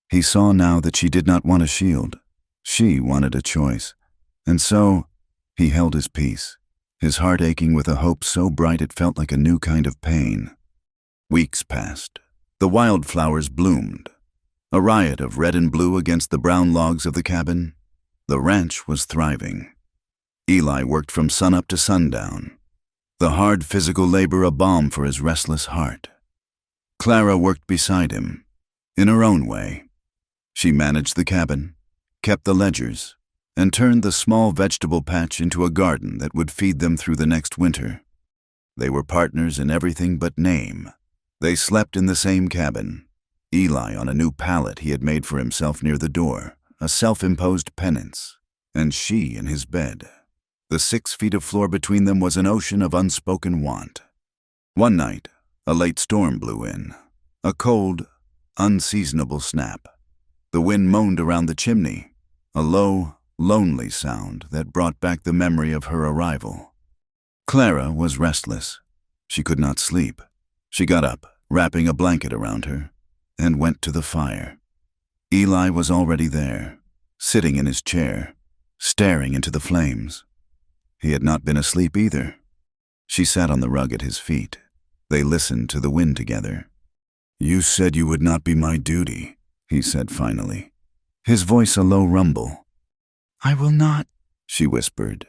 He saw now that she did not want a shield. She wanted a choice. And so, he held his peace, his heart aching with a hope so bright it felt like a new kind of pain. Weeks passed. The wildflowers bloomed. A riot of red and blue against the brown logs of the cabin. The ranch was thriving. Eli worked from sunup to sundown, the hard physical labor a balm for his restless heart. Clara worked beside him, in her own way. She managed the cabin, kept the ledgers, and turned the small vegetable patch into a garden that would feed them through the next winter. They were partners in everything but name. They slept in the same cabin, Eli on a new pallet he had made for himself near the door, a self-imposed penance, and she in his bed. The 6 feet of floor between them was an ocean of unspoken want. One night, a late storm blew in, a cold, unseasonable snap. The wind moaned around the chimney, a low, lonely sound that brought back the memory of her arrival. Clara was restless. She could not sleep. She got up, wrapping a blanket around her, and went to the fire. Eli was already there, sitting in his chair, staring into the flames. He had not been asleep either. She sat on the rug at his feet. They listened to the wind together. "You said you would not be my duty," he said finally, his voice a low rumble. "I will not," she whispered.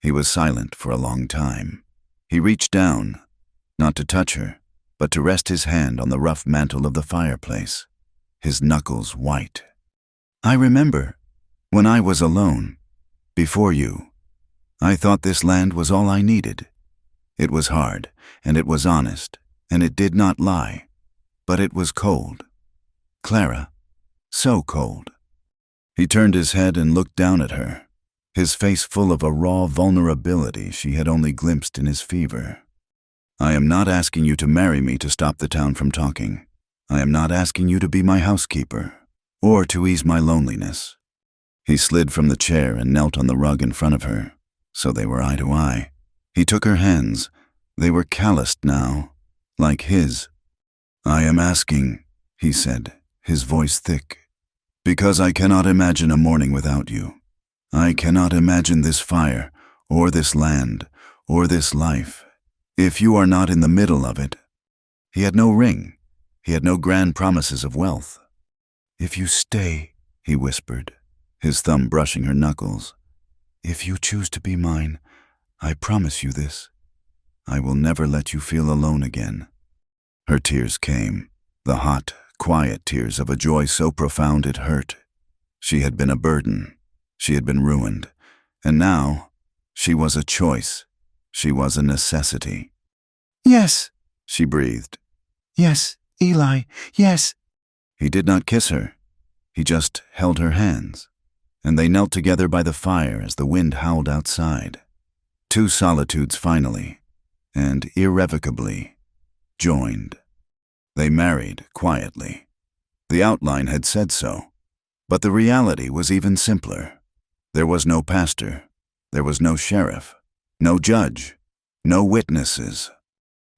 He was silent for a long time. He reached down, not to touch her, but to rest his hand on the rough mantel of the fireplace, his knuckles white. "I remember, when I was alone, before you, I thought this land was all I needed. It was hard, and it was honest, and it did not lie, but it was cold. Clara, so cold." He turned his head and looked down at her, his face full of a raw vulnerability she had only glimpsed in his fever. "I am not asking you to marry me to stop the town from talking. I am not asking you to be my housekeeper, or to ease my loneliness." He slid from the chair and knelt on the rug in front of her, so they were eye to eye. He took her hands. They were calloused now, like his. "I am asking," he said, his voice thick, "because I cannot imagine a morning without you. I cannot imagine this fire, or this land, or this life, if you are not in the middle of it." He had no ring. He had no grand promises of wealth. "If you stay," he whispered, his thumb brushing her knuckles, "if you choose to be mine, I promise you this. I will never let you feel alone again." Her tears came, the hot, quiet tears of a joy so profound it hurt. She had been a burden. She had been ruined. And now, she was a choice. She was a necessity. "Yes," she breathed. "Yes, Eli, yes." He did not kiss her. He just held her hands, and they knelt together by the fire as the wind howled outside. 2 solitudes finally, and irrevocably, joined. They married quietly. The outline had said so, but the reality was even simpler. There was no pastor. There was no sheriff, no judge, no witnesses.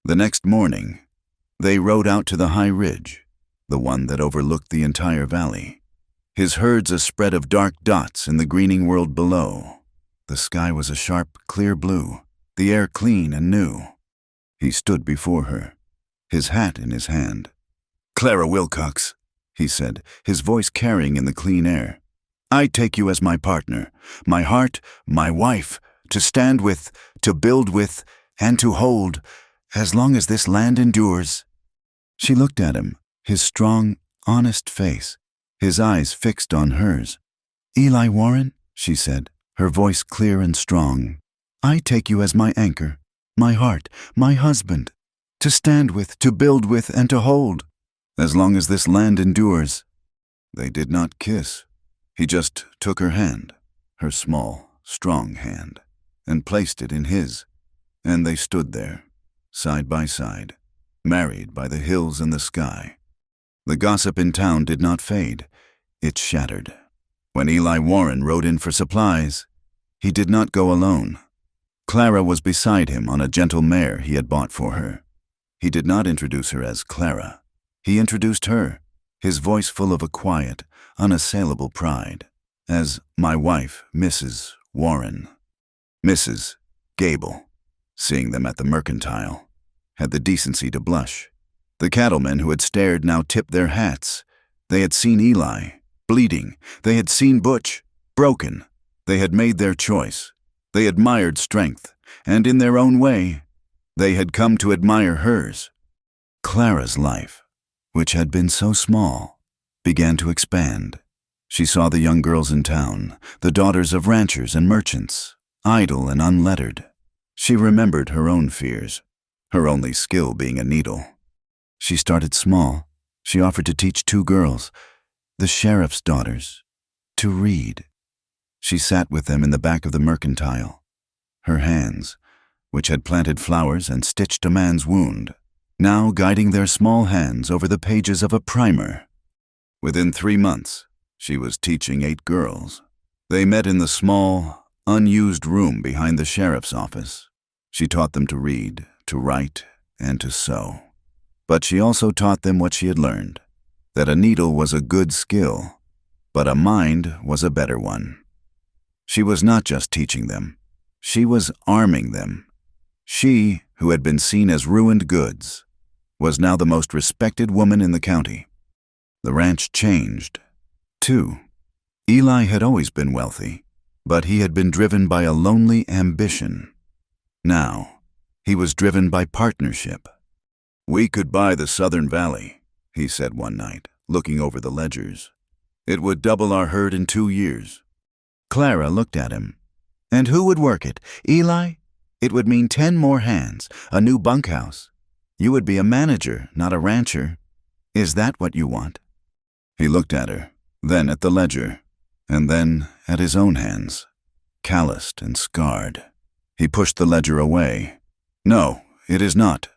The next morning, they rode out to the high ridge, the one that overlooked the entire valley. His herds a spread of dark dots in the greening world below. The sky was a sharp, clear blue, the air clean and new. He stood before her, his hat in his hand. "Clara Wilcox," he said, his voice carrying in the clean air. I take you as my partner, my heart, my wife, to stand with, to build with, and to hold, as long as this land endures." She looked at him, his strong, honest face, his eyes fixed on hers. "Eli Warren," she said, her voice clear and strong, "I take you as my anchor, my heart, my husband, to stand with, to build with, and to hold, as long as this land endures." They did not kiss. He just took her hand, her small, strong hand, and placed it in his, and they stood there, side by side, married by the hills and the sky. The gossip in town did not fade. It shattered. When Eli Warren rode in for supplies, he did not go alone. Clara was beside him on a gentle mare he had bought for her. He did not introduce her as Clara. He introduced her, his voice full of a quiet, unassailable pride, as my wife, Mrs. Warren. Mrs. Gable, seeing them at the mercantile, had the decency to blush. The cattlemen who had stared now tipped their hats. They had seen Eli, bleeding. They had seen Butch, broken. They had made their choice. They admired strength, and in their own way, they had come to admire hers. Clara's life, which had been so small, began to expand. She saw the young girls in town, the daughters of ranchers and merchants, idle and unlettered. She remembered her own fears, her only skill being a needle. She started small. She offered to teach 2 girls, the sheriff's daughters, to read. She sat with them in the back of the mercantile. Her hands, which had planted flowers and stitched a man's wound, now guiding their small hands over the pages of a primer. Within 3 months, she was teaching 8 girls. They met in the small, unused room behind the sheriff's office. She taught them to read, to write, and to sew. But she also taught them what she had learned, that a needle was a good skill, but a mind was a better one. She was not just teaching them. She was arming them. She, who had been seen as ruined goods, was now the most respected woman in the county. The ranch changed, too. Eli had always been wealthy, but he had been driven by a lonely ambition. Now, he was driven by partnership. "We could buy the Southern Valley," he said one night, looking over the ledgers. "It would double our herd in 2 years. Clara looked at him. "And who would work it? Eli? It would mean 10 more hands, a new bunkhouse. You would be a manager, not a rancher. Is that what you want?" He looked at her, then at the ledger, and then at his own hands, calloused and scarred. He pushed the ledger away. "No, it is not."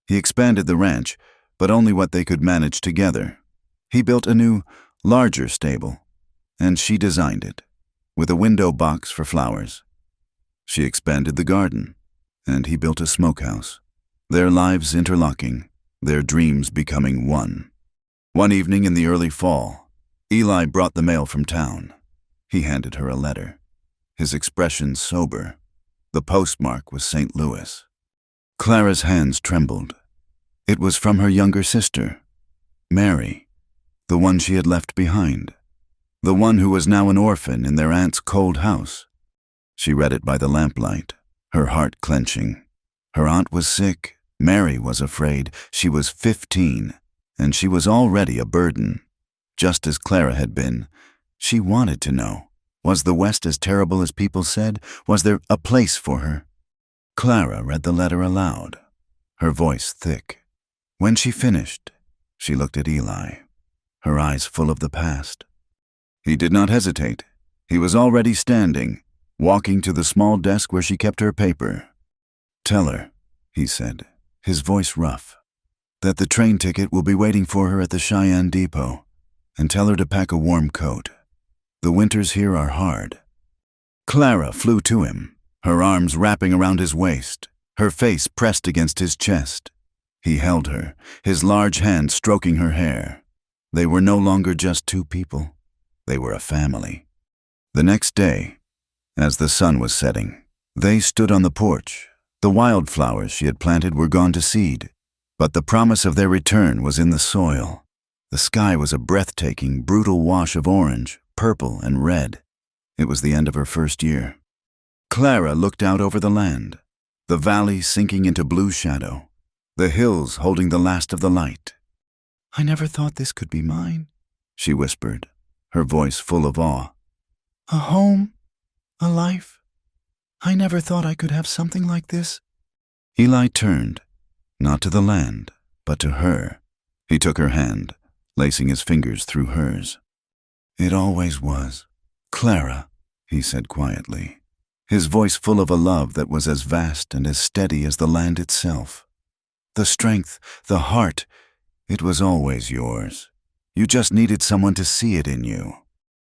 He expanded the ranch, but only what they could manage together. He built a new, larger stable, and she designed it, with a window box for flowers. She expanded the garden, and he built a smokehouse, their lives interlocking, their dreams becoming one. One evening in the early fall, Eli brought the mail from town. He handed her a letter, his expression sober. The postmark was St. Louis. Clara's hands trembled. It was from her younger sister, Mary, the one she had left behind, the one who was now an orphan in their aunt's cold house. She read it by the lamplight, her heart clenching. Her aunt was sick, Mary was afraid. She was 15, and she was already a burden. Just as Clara had been, she wanted to know, was the West as terrible as people said? Was there a place for her? Clara read the letter aloud, her voice thick. When she finished, she looked at Eli, her eyes full of the past. He did not hesitate. He was already standing, walking to the small desk where she kept her paper. "Tell her," he said, his voice rough, "that the train ticket will be waiting for her at the Cheyenne depot, and tell her to pack a warm coat. The winters here are hard." Clara flew to him, her arms wrapping around his waist, her face pressed against his chest. He held her, his large hand stroking her hair. They were no longer just 2 people. They were a family. The next day, as the sun was setting, they stood on the porch. The wildflowers she had planted were gone to seed, but the promise of their return was in the soil. The sky was a breathtaking, brutal wash of orange, purple and red. It was the end of her first year. Clara looked out over the land, the valley sinking into blue shadow, the hills holding the last of the light. "I never thought this could be mine," she whispered, her voice full of awe. "A home, a life. I never thought I could have something like this." Eli turned, not to the land, but to her. He took her hand, lacing his fingers through hers. "It always was. Clara," he said quietly, his voice full of a love that was as vast and as steady as the land itself. "The strength, the heart, it was always yours. You just needed someone to see it in you."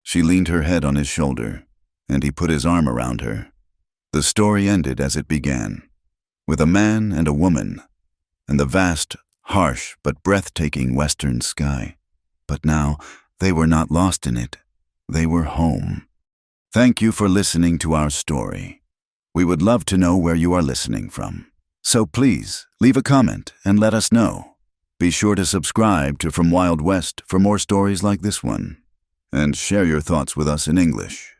She leaned her head on his shoulder, and he put his arm around her. The story ended as it began, with a man and a woman, and the vast, harsh but breathtaking western sky. But now they were not lost in it. They were home. Thank you for listening to our story. We would love to know where you are listening from. So please, leave a comment and let us know. Be sure to subscribe to From Wild West for more stories like this one. And share your thoughts with us in English.